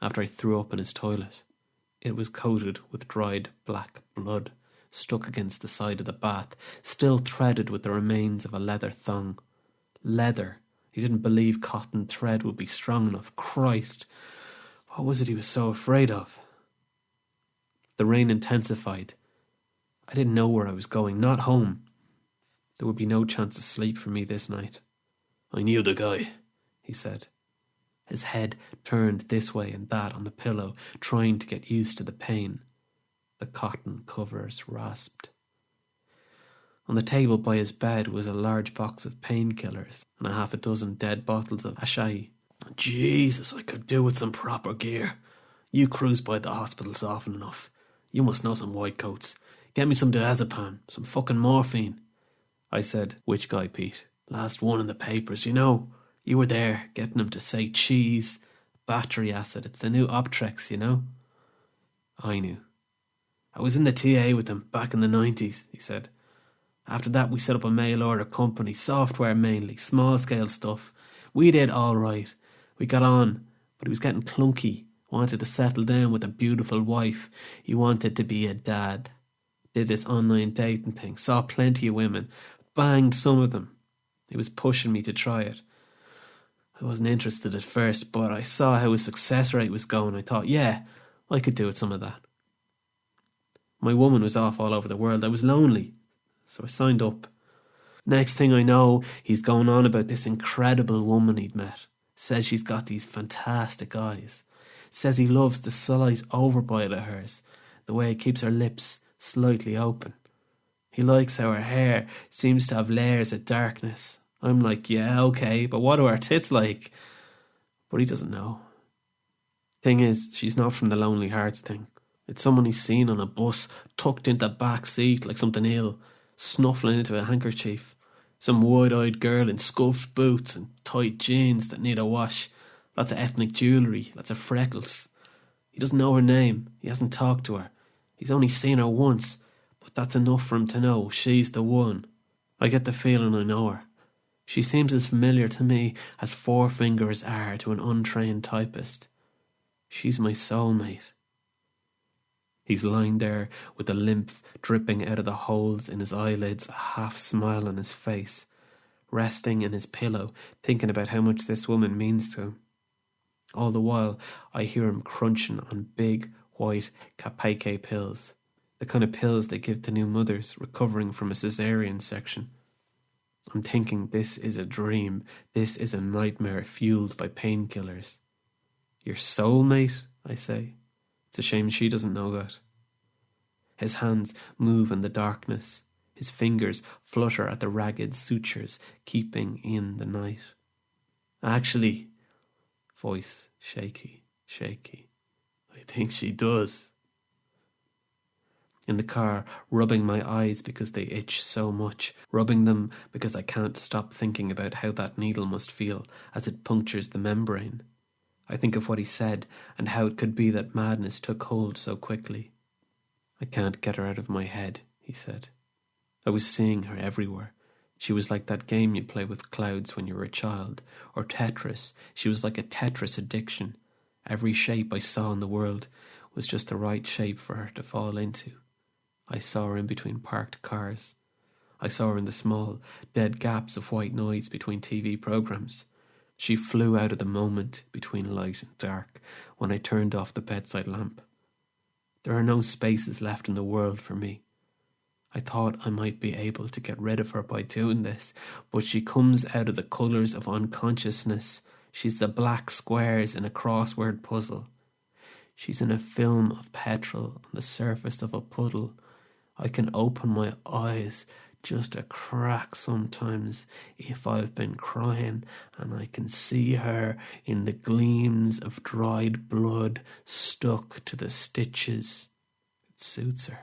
after I threw up in his toilet. It was coated with dried black blood, stuck against the side of the bath, still threaded with the remains of a leather thong. Leather. He didn't believe cotton thread would be strong enough. Christ! What was it he was so afraid of? The rain intensified. I didn't know where I was going, not home. There would be no chance of sleep for me this night. "I knew the guy," he said. His head turned this way and that on the pillow, trying to get used to the pain. The cotton covers rasped. On the table by his bed was a large box of painkillers and a half a dozen dead bottles of acai. "Jesus, I could do with some proper gear. You cruise by the hospitals often enough. You must know some white coats. Get me some diazepam, some fucking morphine." I said, "Which guy, Pete?" "Last one in the papers, you know. You were there, getting him to say cheese. Battery acid, it's the new Optrex, you know." I knew. "I was in the TA with them back in the 90s, he said. "After that we set up a mail order company, software mainly, small scale stuff. We did all right. We got on, but he was getting clunky. Wanted to settle down with a beautiful wife. He wanted to be a dad. Did this online dating thing, saw plenty of women, banged some of them. He was pushing me to try it. I wasn't interested at first, but I saw how his success rate was going. I thought, yeah, I could do with some of that. My woman was off all over the world. I was lonely, so I signed up. Next thing I know, he's going on about this incredible woman he'd met. Says she's got these fantastic eyes. Says he loves the slight overbite of hers, the way it keeps her lips slightly open. He likes how her hair seems to have layers of darkness. I'm like, yeah, okay, but what are her tits like? But he doesn't know. Thing is, she's not from the Lonely Hearts thing. It's someone he's seen on a bus, tucked into the back seat like something ill, snuffling into a handkerchief. Some wide-eyed girl in scuffed boots and tight jeans that need a wash. Lots of ethnic jewellery, lots of freckles. He doesn't know her name. He hasn't talked to her. He's only seen her once, but that's enough for him to know she's the one. I get the feeling I know her. She seems as familiar to me as four fingers are to an untrained typist. She's my soulmate. He's lying there with the lymph dripping out of the holes in his eyelids, a half smile on his face, resting in his pillow, thinking about how much this woman means to him. All the while, I hear him crunching on big, white Capake pills, the kind of pills they give to new mothers recovering from a cesarean section. I'm thinking this is a dream, this is a nightmare fueled by painkillers. Your soulmate, I say. It's a shame she doesn't know that. His hands move in the darkness. His fingers flutter at the ragged sutures keeping in the night. Actually, voice shaky, I think she does. In the car, rubbing my eyes because they itch so much, rubbing them because I can't stop thinking about how that needle must feel as it punctures the membrane. I think of what he said and how it could be that madness took hold so quickly. I can't get her out of my head, he said. I was seeing her everywhere. She was like that game you play with clouds when you were a child, or Tetris. She was like a Tetris addiction. Every shape I saw in the world was just the right shape for her to fall into. I saw her in between parked cars. I saw her in the small, dead gaps of white noise between TV programs. She flew out of the moment between light and dark when I turned off the bedside lamp. There are no spaces left in the world for me. I thought I might be able to get rid of her by doing this, but she comes out of the colours of unconsciousness. She's the black squares in a crossword puzzle. She's in a film of petrol on the surface of a puddle. I can open my eyes just a crack sometimes if I've been crying, and I can see her in the gleams of dried blood stuck to the stitches. It suits her.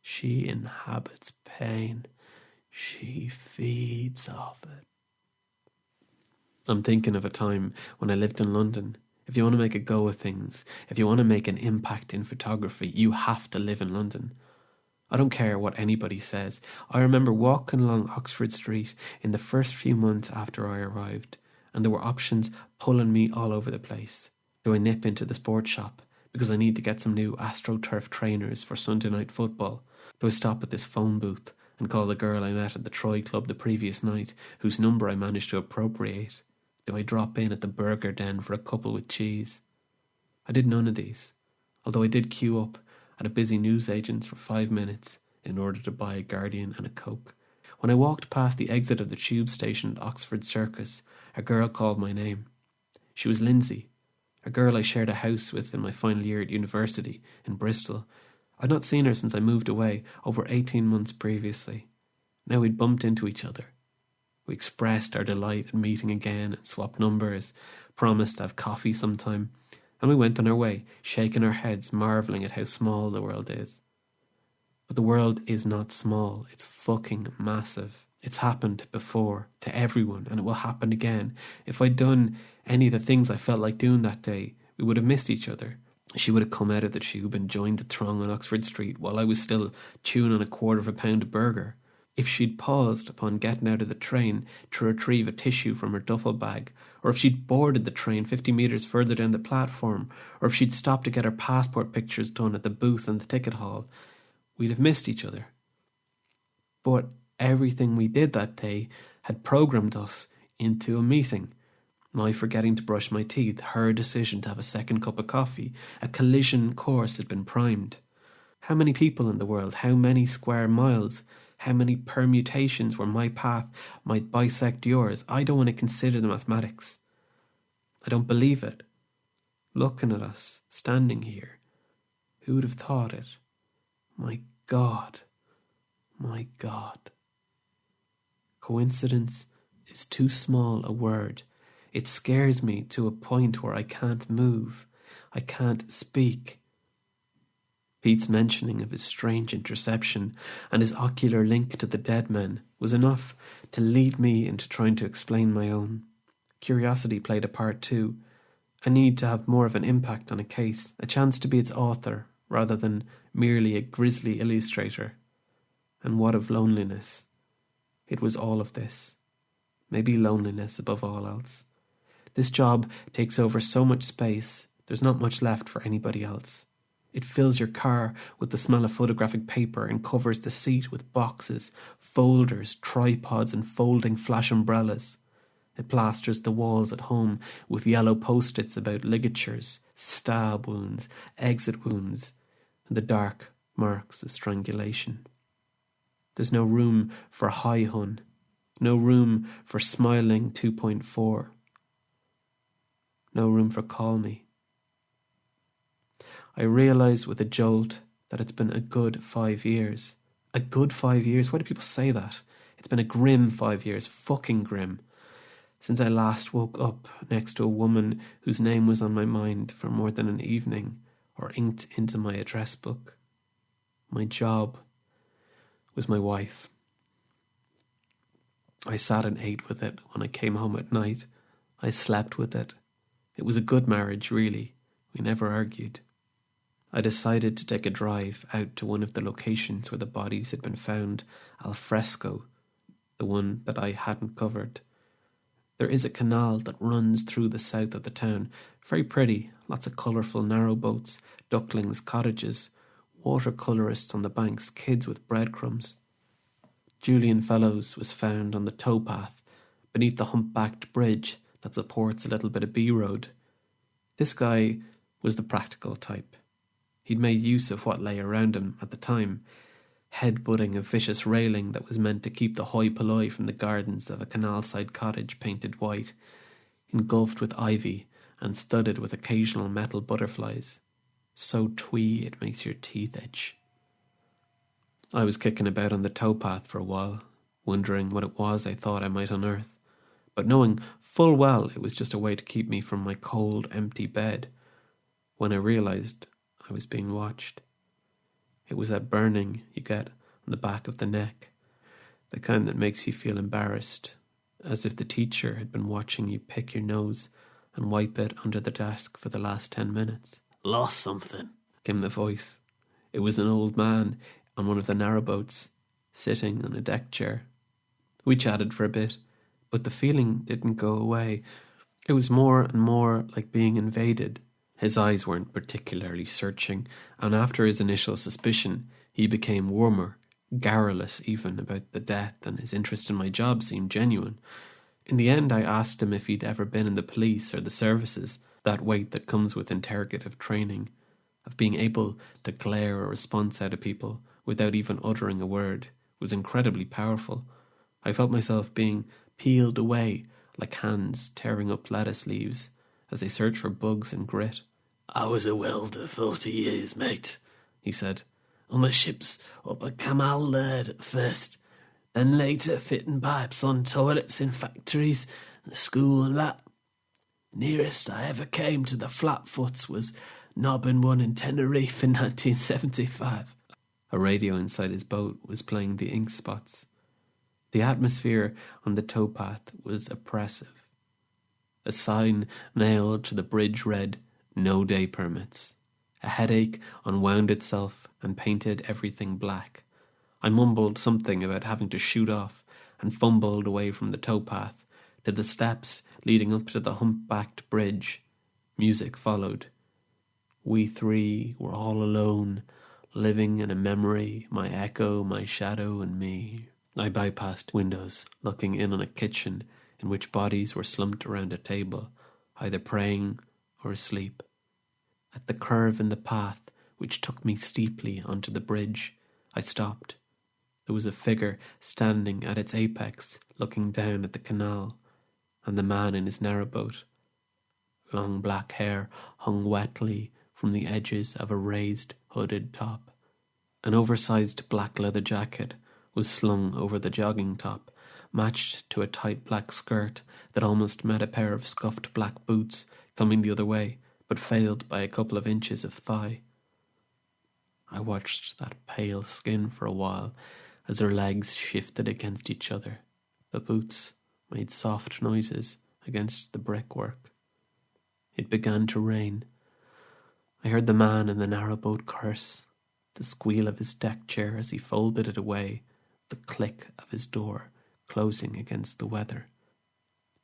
She inhabits pain. She feeds off it. I'm thinking of a time when I lived in London. If you want to make a go of things, if you want to make an impact in photography, you have to live in London. I don't care what anybody says. I remember walking along Oxford Street in the first few months after I arrived, and there were options pulling me all over the place. Do I nip into the sports shop because I need to get some new AstroTurf trainers for Sunday night football? Do I stop at this phone booth and call the girl I met at the Troy Club the previous night, whose number I managed to appropriate? Do I drop in at the burger den for a couple with cheese? I did none of these, although I did queue up at a busy newsagent's for 5 minutes in order to buy a Guardian and a Coke. When I walked past the exit of the tube station at Oxford Circus, a girl called my name. She was Lindsay, a girl I shared a house with in my final year at university in Bristol. I'd not seen her since I moved away over 18 months previously. Now we'd bumped into each other. We expressed our delight at meeting again and swapped numbers, promised to have coffee sometime, and we went on our way, shaking our heads, marvelling at how small the world is. But the world is not small, it's fucking massive. It's happened before, to everyone, and it will happen again. If I'd done any of the things I felt like doing that day, we would have missed each other. She would have come out of the tube and joined the throng on Oxford Street while I was still chewing on a quarter of a pound of burger. If she'd paused upon getting out of the train to retrieve a tissue from her duffel bag, or if she'd boarded the train 50 metres further down the platform, or if she'd stopped to get her passport pictures done at the booth in the ticket hall, we'd have missed each other. But everything we did that day had programmed us into a meeting. My forgetting to brush my teeth, her decision to have a second cup of coffee, a collision course had been primed. How many people in the world, how many square miles, how many permutations where my path might bisect yours? I don't want to consider the mathematics. I don't believe it. Looking at us, standing here, who would have thought it? My God. My God. Coincidence is too small a word. It scares me to a point where I can't move. I can't speak. Pete's mentioning of his strange interception and his ocular link to the dead men was enough to lead me into trying to explain my own. Curiosity played a part too. A need to have more of an impact on a case, a chance to be its author rather than merely a grisly illustrator. And what of loneliness? It was all of this. Maybe loneliness above all else. This job takes over so much space, there's not much left for anybody else. It fills your car with the smell of photographic paper and covers the seat with boxes, folders, tripods and folding flash umbrellas. It plasters the walls at home with yellow post-its about ligatures, stab wounds, exit wounds, and the dark marks of strangulation. There's no room for hi hun, no room for smiling 2.4, no room for call me. I realise with a jolt that it's been a good 5 years. A good 5 years? Why do people say that? It's been a grim 5 years, fucking grim, since I last woke up next to a woman whose name was on my mind for more than an evening or inked into my address book. My job was my wife. I sat and ate with it when I came home at night. I slept with it. It was a good marriage, really. We never argued. I decided to take a drive out to one of the locations where the bodies had been found, al fresco, the one that I hadn't covered. There is a canal that runs through the south of the town. Very pretty, lots of colourful narrowboats, ducklings, cottages, watercolourists on the banks, kids with breadcrumbs. Julian Fellows was found on the towpath beneath the humpbacked bridge that supports a little bit of B-road. This guy was the practical type. He'd made use of what lay around him at the time, head-butting a vicious railing that was meant to keep the hoi polloi from the gardens of a canal-side cottage painted white, engulfed with ivy and studded with occasional metal butterflies, so twee it makes your teeth itch. I was kicking about on the towpath for a while, wondering what it was I thought I might unearth, but knowing full well it was just a way to keep me from my cold, empty bed, when I realised I was being watched. It was that burning you get on the back of the neck, the kind that makes you feel embarrassed, as if the teacher had been watching you pick your nose and wipe it under the desk for the last 10 minutes. "Lost something," came the voice. It was an old man on one of the narrowboats, sitting on a deck chair. We chatted for a bit, but the feeling didn't go away. It was more and more like being invaded. His eyes weren't particularly searching, and after his initial suspicion, he became warmer, garrulous even about the death, and his interest in my job seemed genuine. In the end, I asked him if he'd ever been in the police or the services, that weight that comes with interrogative training, of being able to glare a response out of people without even uttering a word, was incredibly powerful. I felt myself being peeled away like hands tearing up lettuce leaves as they search for bugs and grit. "I was a welder 40 years, mate," he said. "On the ships up at Kamal Laird at first, then later fitting pipes on toilets in factories and school and that. Nearest I ever came to the Flatfoots was knobbing one in Tenerife in 1975. A radio inside his boat was playing the ink spots. The atmosphere on the towpath was oppressive. A sign nailed to the bridge read, "No day permits." A headache unwound itself and painted everything black. I mumbled something about having to shoot off and fumbled away from the towpath to the steps leading up to the humpbacked bridge. Music followed. We three were all alone, living in a memory, my echo, my shadow, and me. I bypassed windows, looking in on a kitchen in which bodies were slumped around a table, either praying or asleep. At the curve in the path which took me steeply onto the bridge, I stopped. There was a figure standing at its apex, looking down at the canal, and the man in his narrowboat. Long black hair hung wetly from the edges of a raised, hooded top. An oversized black leather jacket was slung over the jogging top, matched to a tight black skirt that almost met a pair of scuffed black boots coming the other way, but failed by a couple of inches of thigh. I watched that pale skin for a while as her legs shifted against each other. The boots made soft noises against the brickwork. It began to rain. I heard the man in the narrowboat curse, the squeal of his deck chair as he folded it away, the click of his door closing against the weather.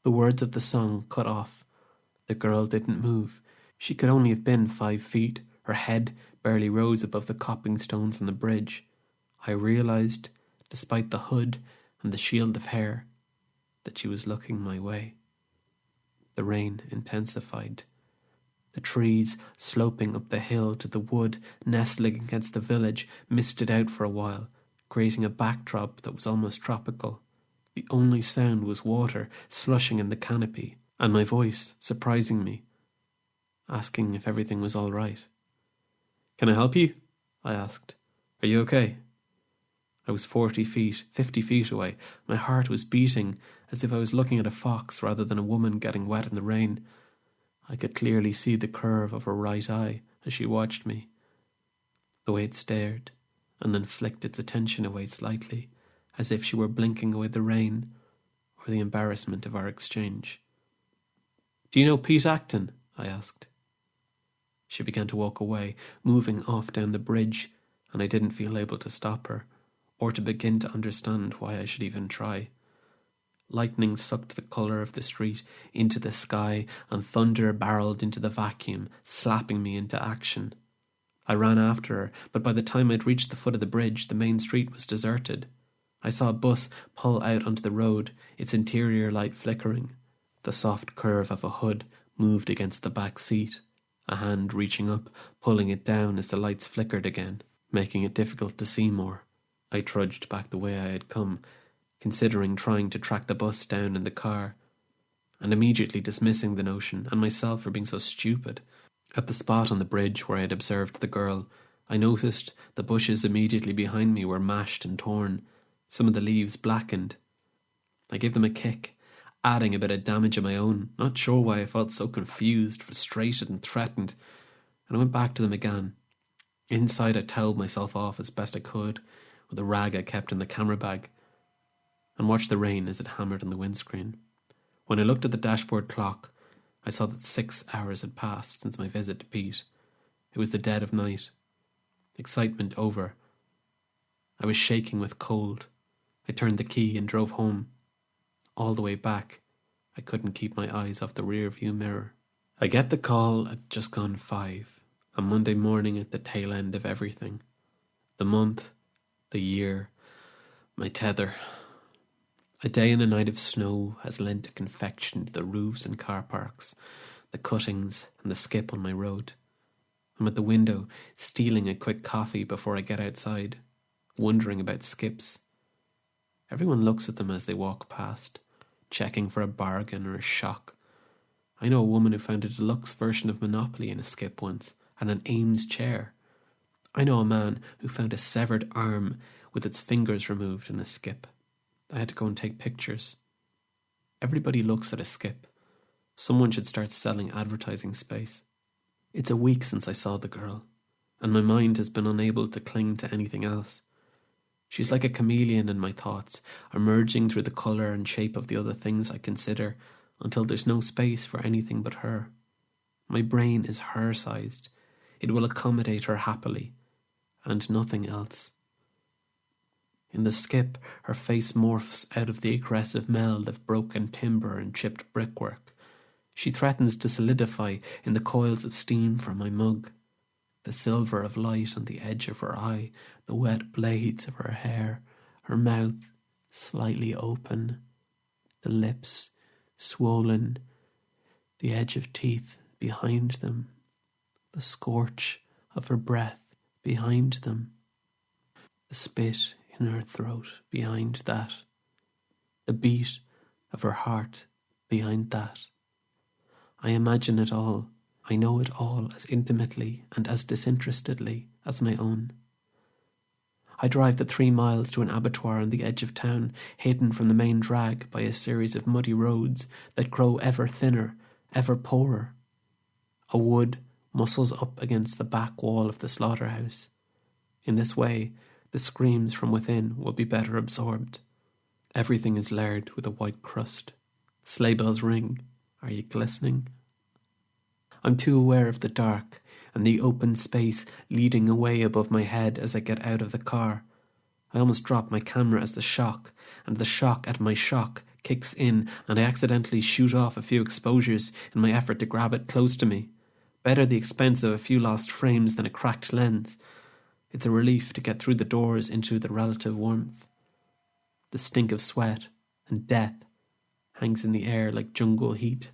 The words of the song cut off. The girl didn't move. She could only have been 5 feet. Her head barely rose above the coping stones on the bridge. I realised, despite the hood and the shield of hair, that she was looking my way. The rain intensified. The trees sloping up the hill to the wood nestling against the village misted out for a while, creating a backdrop that was almost tropical. The only sound was water slushing in the canopy, and my voice surprising me, asking if everything was all right. "Can I help you?" I asked. "Are you okay?" I was 50 feet away. My heart was beating as if I was looking at a fox rather than a woman getting wet in the rain. I could clearly see the curve of her right eye as she watched me, the way it stared, and then flicked its attention away slightly, as if she were blinking away the rain or the embarrassment of our exchange. "Do you know Pete Acton?" I asked. She began to walk away, moving off down the bridge, and I didn't feel able to stop her, or to begin to understand why I should even try. Lightning sucked the colour of the street into the sky, and thunder barrelled into the vacuum, slapping me into action. I ran after her, but by the time I'd reached the foot of the bridge, the main street was deserted. I saw a bus pull out onto the road, its interior light flickering. The soft curve of a hood moved against the back seat, a hand reaching up, pulling it down as the lights flickered again, making it difficult to see more. I trudged back the way I had come, considering trying to track the bus down in the car, and immediately dismissing the notion and myself for being so stupid. At the spot on the bridge where I had observed the girl, I noticed the bushes immediately behind me were mashed and torn, some of the leaves blackened. I gave them a kick, adding a bit of damage of my own, not sure why I felt so confused, frustrated and threatened, and I went back to them again. Inside I towelled myself off as best I could with a rag I kept in the camera bag, and watched the rain as it hammered on the windscreen. When I looked at the dashboard clock, I saw that 6 hours had passed since my visit to Pete. It was the dead of night. Excitement over. I was shaking with cold. I turned the key and drove home. All the way back, I couldn't keep my eyes off the rear-view mirror. I get the call at just gone 5, a Monday morning at the tail end of everything. The month, the year, my tether. A day and a night of snow has lent a confection to the roofs and car parks, the cuttings and the skip on my road. I'm at the window, stealing a quick coffee before I get outside, wondering about skips. Everyone looks at them as they walk past, checking for a bargain or a shock. I know a woman who found a deluxe version of Monopoly in a skip once, and an Ames chair. I know a man who found a severed arm with its fingers removed in a skip. I had to go and take pictures. Everybody looks at a skip. Someone should start selling advertising space. It's a week since I saw the girl, and my mind has been unable to cling to anything else. She's like a chameleon in my thoughts, emerging through the colour and shape of the other things I consider, until there's no space for anything but her. My brain is her-sized. It will accommodate her happily, and nothing else. In the skip, her face morphs out of the aggressive meld of broken timber and chipped brickwork. She threatens to solidify in the coils of steam from my mug, the silver of light on the edge of her eye, the wet blades of her hair, her mouth slightly open, the lips swollen, the edge of teeth behind them, the scorch of her breath behind them, the spit in her throat behind that, the beat of her heart behind that. I imagine it all. I know it all as intimately and as disinterestedly as my own. I drive the 3 miles to an abattoir on the edge of town, hidden from the main drag by a series of muddy roads that grow ever thinner, ever poorer. A wood muscles up against the back wall of the slaughterhouse. In this way, the screams from within will be better absorbed. Everything is layered with a white crust. Sleigh bells ring. Are you glistening? I'm too aware of the dark and the open space leading away above my head as I get out of the car. I almost drop my camera as the shock at my shock kicks in, and I accidentally shoot off a few exposures in my effort to grab it close to me. Better the expense of a few lost frames than a cracked lens. It's a relief to get through the doors into the relative warmth. The stink of sweat and death hangs in the air like jungle heat.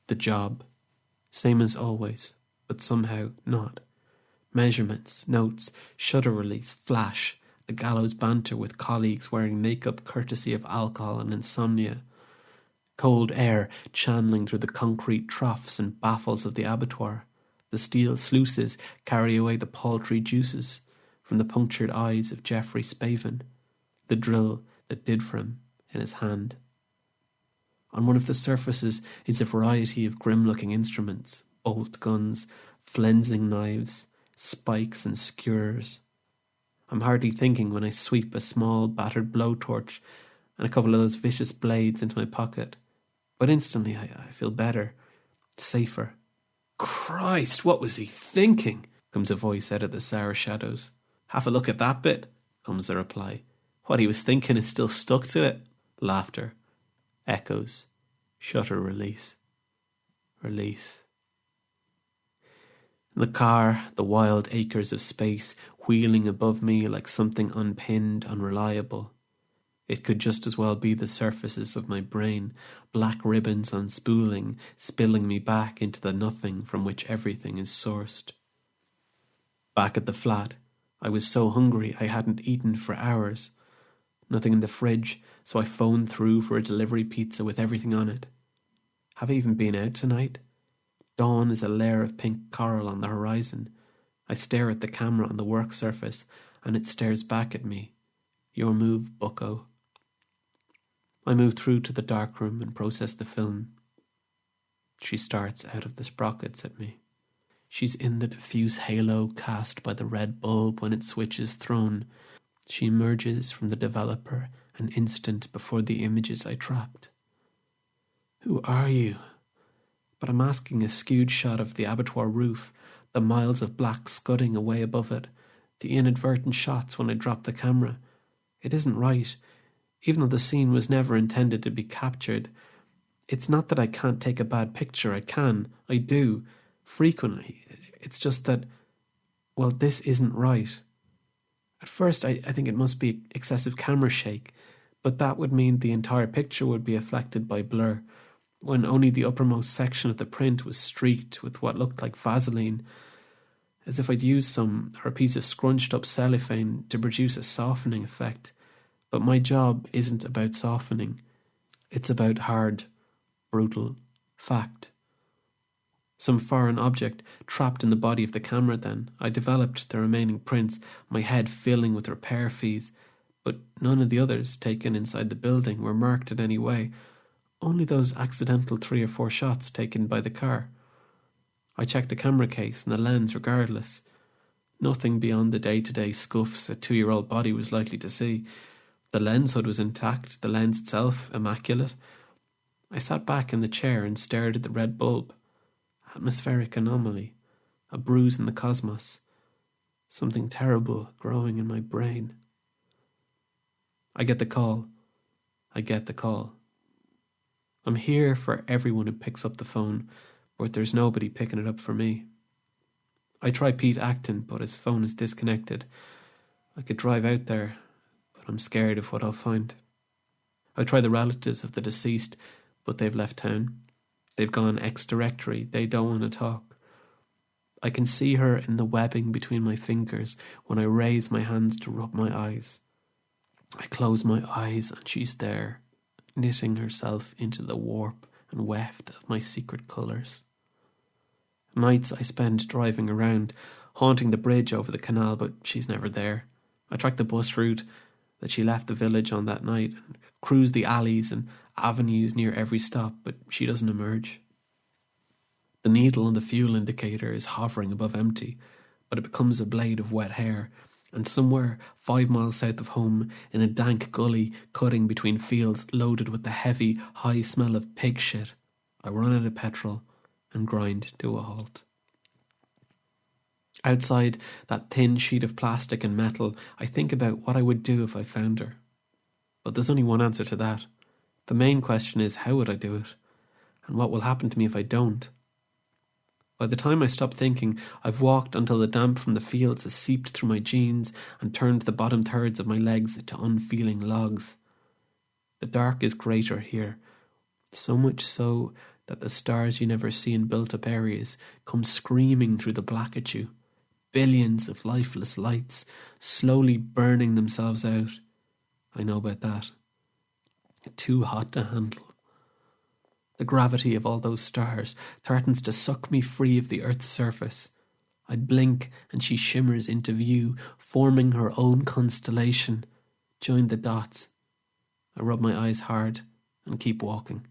The job. Same as always, but somehow not. Measurements, notes, shutter release, flash, the gallows banter with colleagues wearing makeup courtesy of alcohol and insomnia. Cold air channeling through the concrete troughs and baffles of the abattoir. The steel sluices carry away the paltry juices from the punctured eyes of Geoffrey Spavin, the drill that did for him in his hand. On one of the surfaces is a variety of grim-looking instruments, bolt guns, flensing knives, spikes and skewers. I'm hardly thinking when I sweep a small battered blowtorch and a couple of those vicious blades into my pocket. But instantly I feel better, safer. "Christ, what was he thinking?" comes a voice out of the sour shadows. "Have a look at that bit," comes the reply. "What he was thinking is still stuck to it." Laughter. Echoes. Shutter release. Release. In the car, the wild acres of space wheeling above me like something unpinned, unreliable. It could just as well be the surfaces of my brain, black ribbons unspooling, spilling me back into the nothing from which everything is sourced. Back at the flat, I was so hungry I hadn't eaten for hours. Nothing in the fridge, so I phoned through for a delivery pizza with everything on it. Have I even been out tonight? Dawn is a layer of pink coral on the horizon. I stare at the camera on the work surface, and it stares back at me. Your move, bucko. I move through to the darkroom and process the film. She starts out of the sprockets at me. She's in the diffuse halo cast by the red bulb when its switch is thrown. She emerges from the developer an instant before the images I trapped. Who are you? But I'm asking a skewed shot of the abattoir roof, the miles of black scudding away above it, the inadvertent shots when I drop the camera. It isn't right, even though the scene was never intended to be captured. It's not that I can't take a bad picture. I can. I do. Frequently. It's just that, well, this isn't right. At first, I think it must be excessive camera shake, but that would mean the entire picture would be affected by blur, when only the uppermost section of the print was streaked with what looked like Vaseline, as if I'd used some or a piece of scrunched up cellophane to produce a softening effect. But my job isn't about softening. It's about hard, brutal fact. Some foreign object trapped in the body of the camera then. I developed the remaining prints, my head filling with repair fees, but none of the others taken inside the building were marked in any way. Only those accidental 3 or 4 shots taken by the car. I checked the camera case and the lens regardless. Nothing beyond the day-to-day scuffs a 2-year-old body was likely to see. The lens hood was intact, the lens itself immaculate. I sat back in the chair and stared at the red bulb. Atmospheric anomaly. A bruise in the cosmos. Something terrible growing in my brain. I get the call. I'm here for everyone who picks up the phone, but there's nobody picking it up for me. I try Pete Acton, but his phone is disconnected. I could drive out there, but I'm scared of what I'll find. I try the relatives of the deceased, but they've left town. They've gone ex-directory. They don't want to talk. I can see her in the webbing between my fingers when I raise my hands to rub my eyes. I close my eyes and she's there, knitting herself into the warp and weft of my secret colours. Nights I spend driving around, haunting the bridge over the canal, but she's never there. I track the bus route that she left the village on that night and cruise the alleys and avenues near every stop, but she doesn't emerge. The needle on the fuel indicator is hovering above empty, but it becomes a blade of wet hair, and somewhere 5 miles south of home, in a dank gully cutting between fields loaded with the heavy, high smell of pig shit, I run out of petrol and grind to a halt. Outside that thin sheet of plastic and metal, I think about what I would do if I found her. But there's only one answer to that. The main question is, how would I do it? And what will happen to me if I don't? By the time I stop thinking, I've walked until the damp from the fields has seeped through my jeans and turned the bottom thirds of my legs into unfeeling logs. The dark is greater here, so much so that the stars you never see in built-up areas come screaming through the black at you. Billions of lifeless lights slowly burning themselves out. I know about that. Too hot to handle. The gravity of all those stars threatens to suck me free of the Earth's surface. I blink and she shimmers into view, forming her own constellation. Join the dots. I rub my eyes hard and keep walking.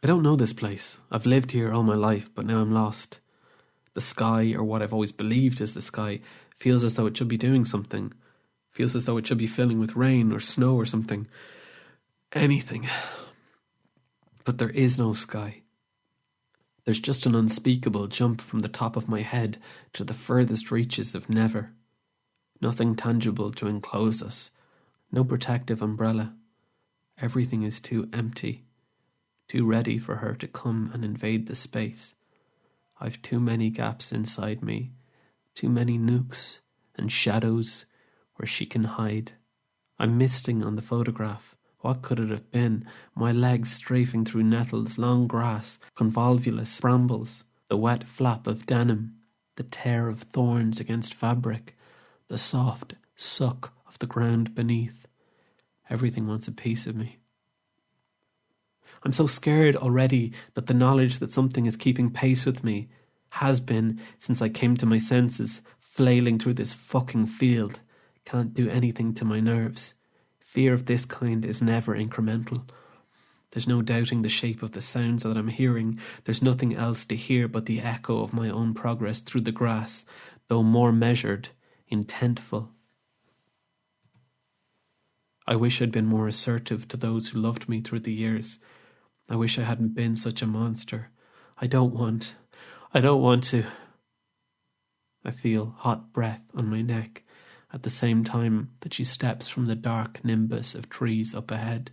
I don't know this place. I've lived here all my life, but now I'm lost. The sky, or what I've always believed is the sky, feels as though it should be doing something. Feels as though it should be filling with rain or snow or something. Anything. But there is no sky. There's just an unspeakable jump from the top of my head to the furthest reaches of never. Nothing tangible to enclose us. No protective umbrella. Everything is too empty. Too ready for her to come and invade the space. I've too many gaps inside me. Too many nooks and shadows where she can hide. I'm misting on the photograph. What could it have been? My legs strafing through nettles, long grass, convolvulus brambles, the wet flap of denim, the tear of thorns against fabric, the soft suck of the ground beneath. Everything wants a piece of me. I'm so scared already that the knowledge that something is keeping pace with me has been since I came to my senses, flailing through this fucking field. Can't do anything to my nerves. Fear of this kind is never incremental. There's no doubting the shape of the sounds that I'm hearing. There's nothing else to hear but the echo of my own progress through the grass, though more measured, intentful. I wish I'd been more assertive to those who loved me through the years. I wish I hadn't been such a monster. I don't want to. I feel hot breath on my neck at the same time that she steps from the dark nimbus of trees up ahead.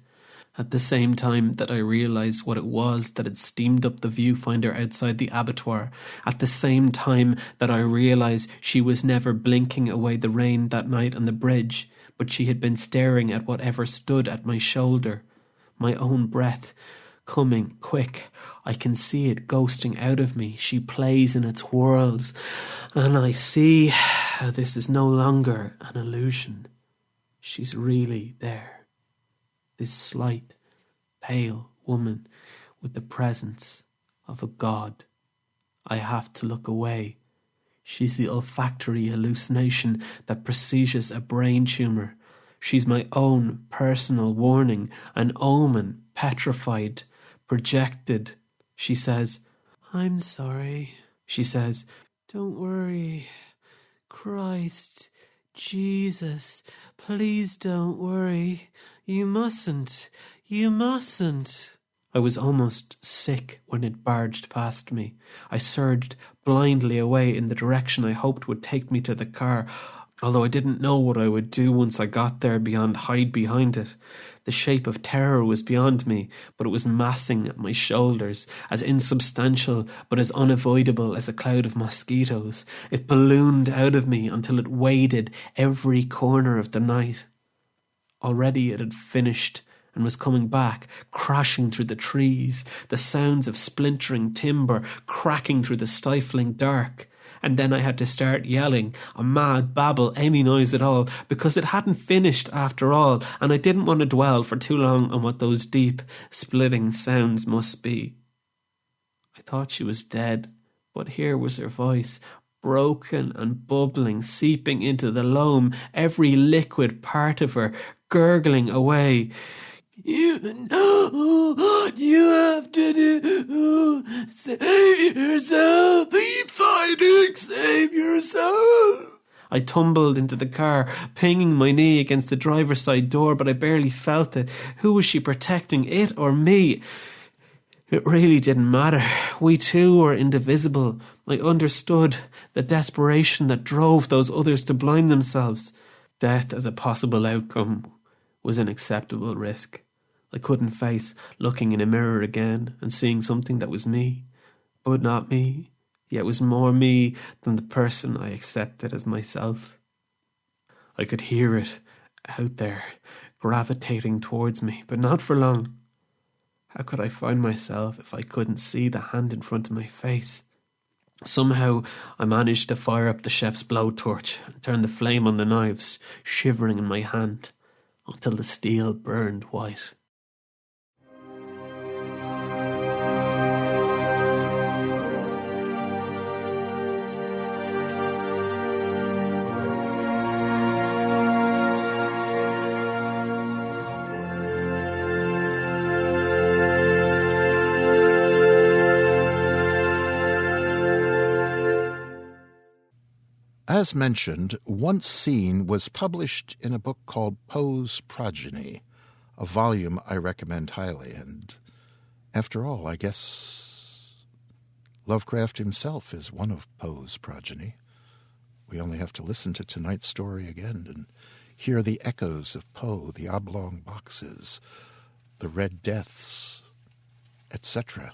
At the same time that I realise what it was that had steamed up the viewfinder outside the abattoir. At the same time that I realise she was never blinking away the rain that night on the bridge, but she had been staring at whatever stood at my shoulder. My own breath coming quick. I can see it ghosting out of me. She plays in its whirls, and I see how this is no longer an illusion. She's really there. This slight, pale woman with the presence of a god. I have to look away. She's the olfactory hallucination that presages a brain tumour. She's my own personal warning, an omen, petrified, projected. She says, "I'm sorry." She says, "Don't worry. Christ, Jesus, please don't worry. You mustn't. You mustn't." I was almost sick when it barged past me. I surged blindly away in the direction I hoped would take me to the car, although I didn't know what I would do once I got there beyond hide behind it. The shape of terror was beyond me, but it was massing at my shoulders, as insubstantial but as unavoidable as a cloud of mosquitoes. It ballooned out of me until it waded every corner of the night. Already it had finished and was coming back, crashing through the trees, the sounds of splintering timber cracking through the stifling dark. And then I had to start yelling, a mad babble, any noise at all, because it hadn't finished after all, and I didn't want to dwell for too long on what those deep, splitting sounds must be. I thought she was dead, but here was her voice, broken and bubbling, seeping into the loam, every liquid part of her gurgling away. "You know what you have to do. Save yourself. Keep fighting. Save yourself." I tumbled into the car, pinging my knee against the driver's side door, but I barely felt it. Who was she protecting, it or me? It really didn't matter. We too were indivisible. I understood the desperation that drove those others to blind themselves. Death as a possible outcome was an acceptable risk. I couldn't face looking in a mirror again and seeing something that was me, but not me. yet was more me than the person I accepted as myself. I could hear it out there, gravitating towards me, but not for long. How could I find myself if I couldn't see the hand in front of my face? Somehow I managed to fire up the chef's blowtorch and turn the flame on the knives, shivering in my hand, until the steel burned white. As mentioned, Once Seen was published in a book called Poe's Progeny, a volume I recommend highly. And after all, I guess Lovecraft himself is one of Poe's progeny. We only have to listen to tonight's story again and hear the echoes of Poe, the oblong boxes, the red deaths, etc.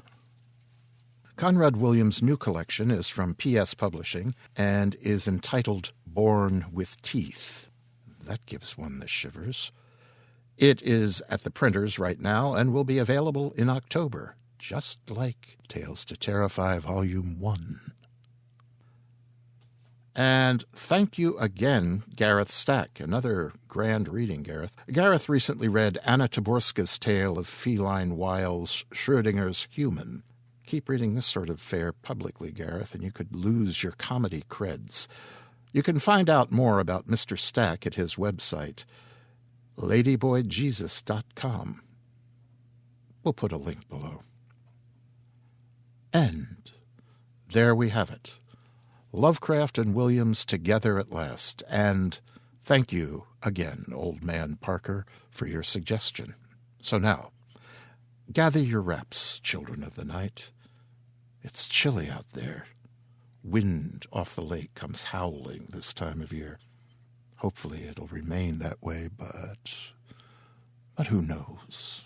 Conrad Williams' new collection is from PS Publishing and is entitled Born with Teeth. That gives one the shivers. It is at the printers right now and will be available in October, just like Tales to Terrify Volume 1. And thank you again, Gareth Stack. Another grand reading, Gareth. Gareth recently read Anna Taborska's tale of feline wiles, Schrödinger's Human. Keep reading this sort of fare publicly, Gareth, and you could lose your comedy creds. You can find out more about Mr. Stack at his website, ladyboyjesus.com. We'll put a link below. And there we have it. Lovecraft and Williams together at last. And thank you again, Old Man Parker, for your suggestion. So now, gather your wraps, children of the night. It's chilly out there. Wind off the lake comes howling this time of year. Hopefully it'll remain that way, but who knows?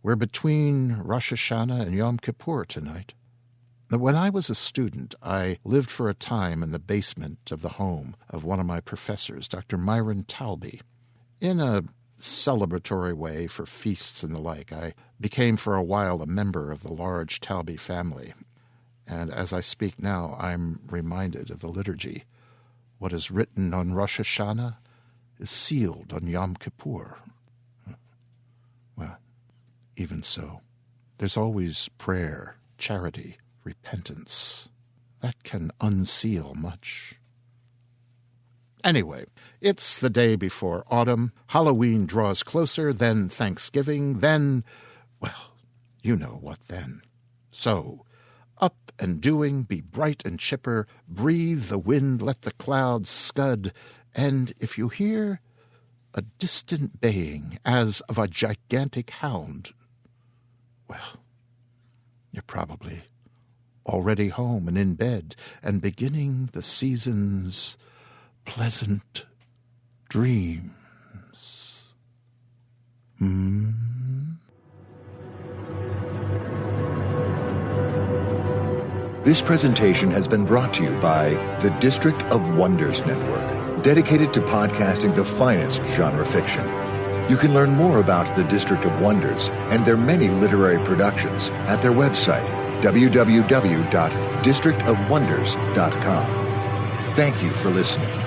We're between Rosh Hashanah and Yom Kippur tonight. When I was a student, I lived for a time in the basement of the home of one of my professors, Dr. Myron Talby. In a celebratory way for feasts and the like, I became for a while a member of the large Talby family. And as I speak now, I'm reminded of the liturgy. What is written on Rosh Hashanah is sealed on Yom Kippur. Well, even so, there's always prayer, charity, repentance. That can unseal much. Anyway, it's the day before autumn. Halloween draws closer, then Thanksgiving, then, well, you know what then. So, up and doing, be bright and chipper, breathe the wind, let the clouds scud, and if you hear a distant baying as of a gigantic hound, well, you're probably already home and in bed and beginning the season's pleasant dreams. This presentation has been brought to you by the District of Wonders Network, dedicated to podcasting the finest genre fiction. You can learn more about the District of Wonders and their many literary productions at their website, www.districtofwonders.com. Thank you for listening.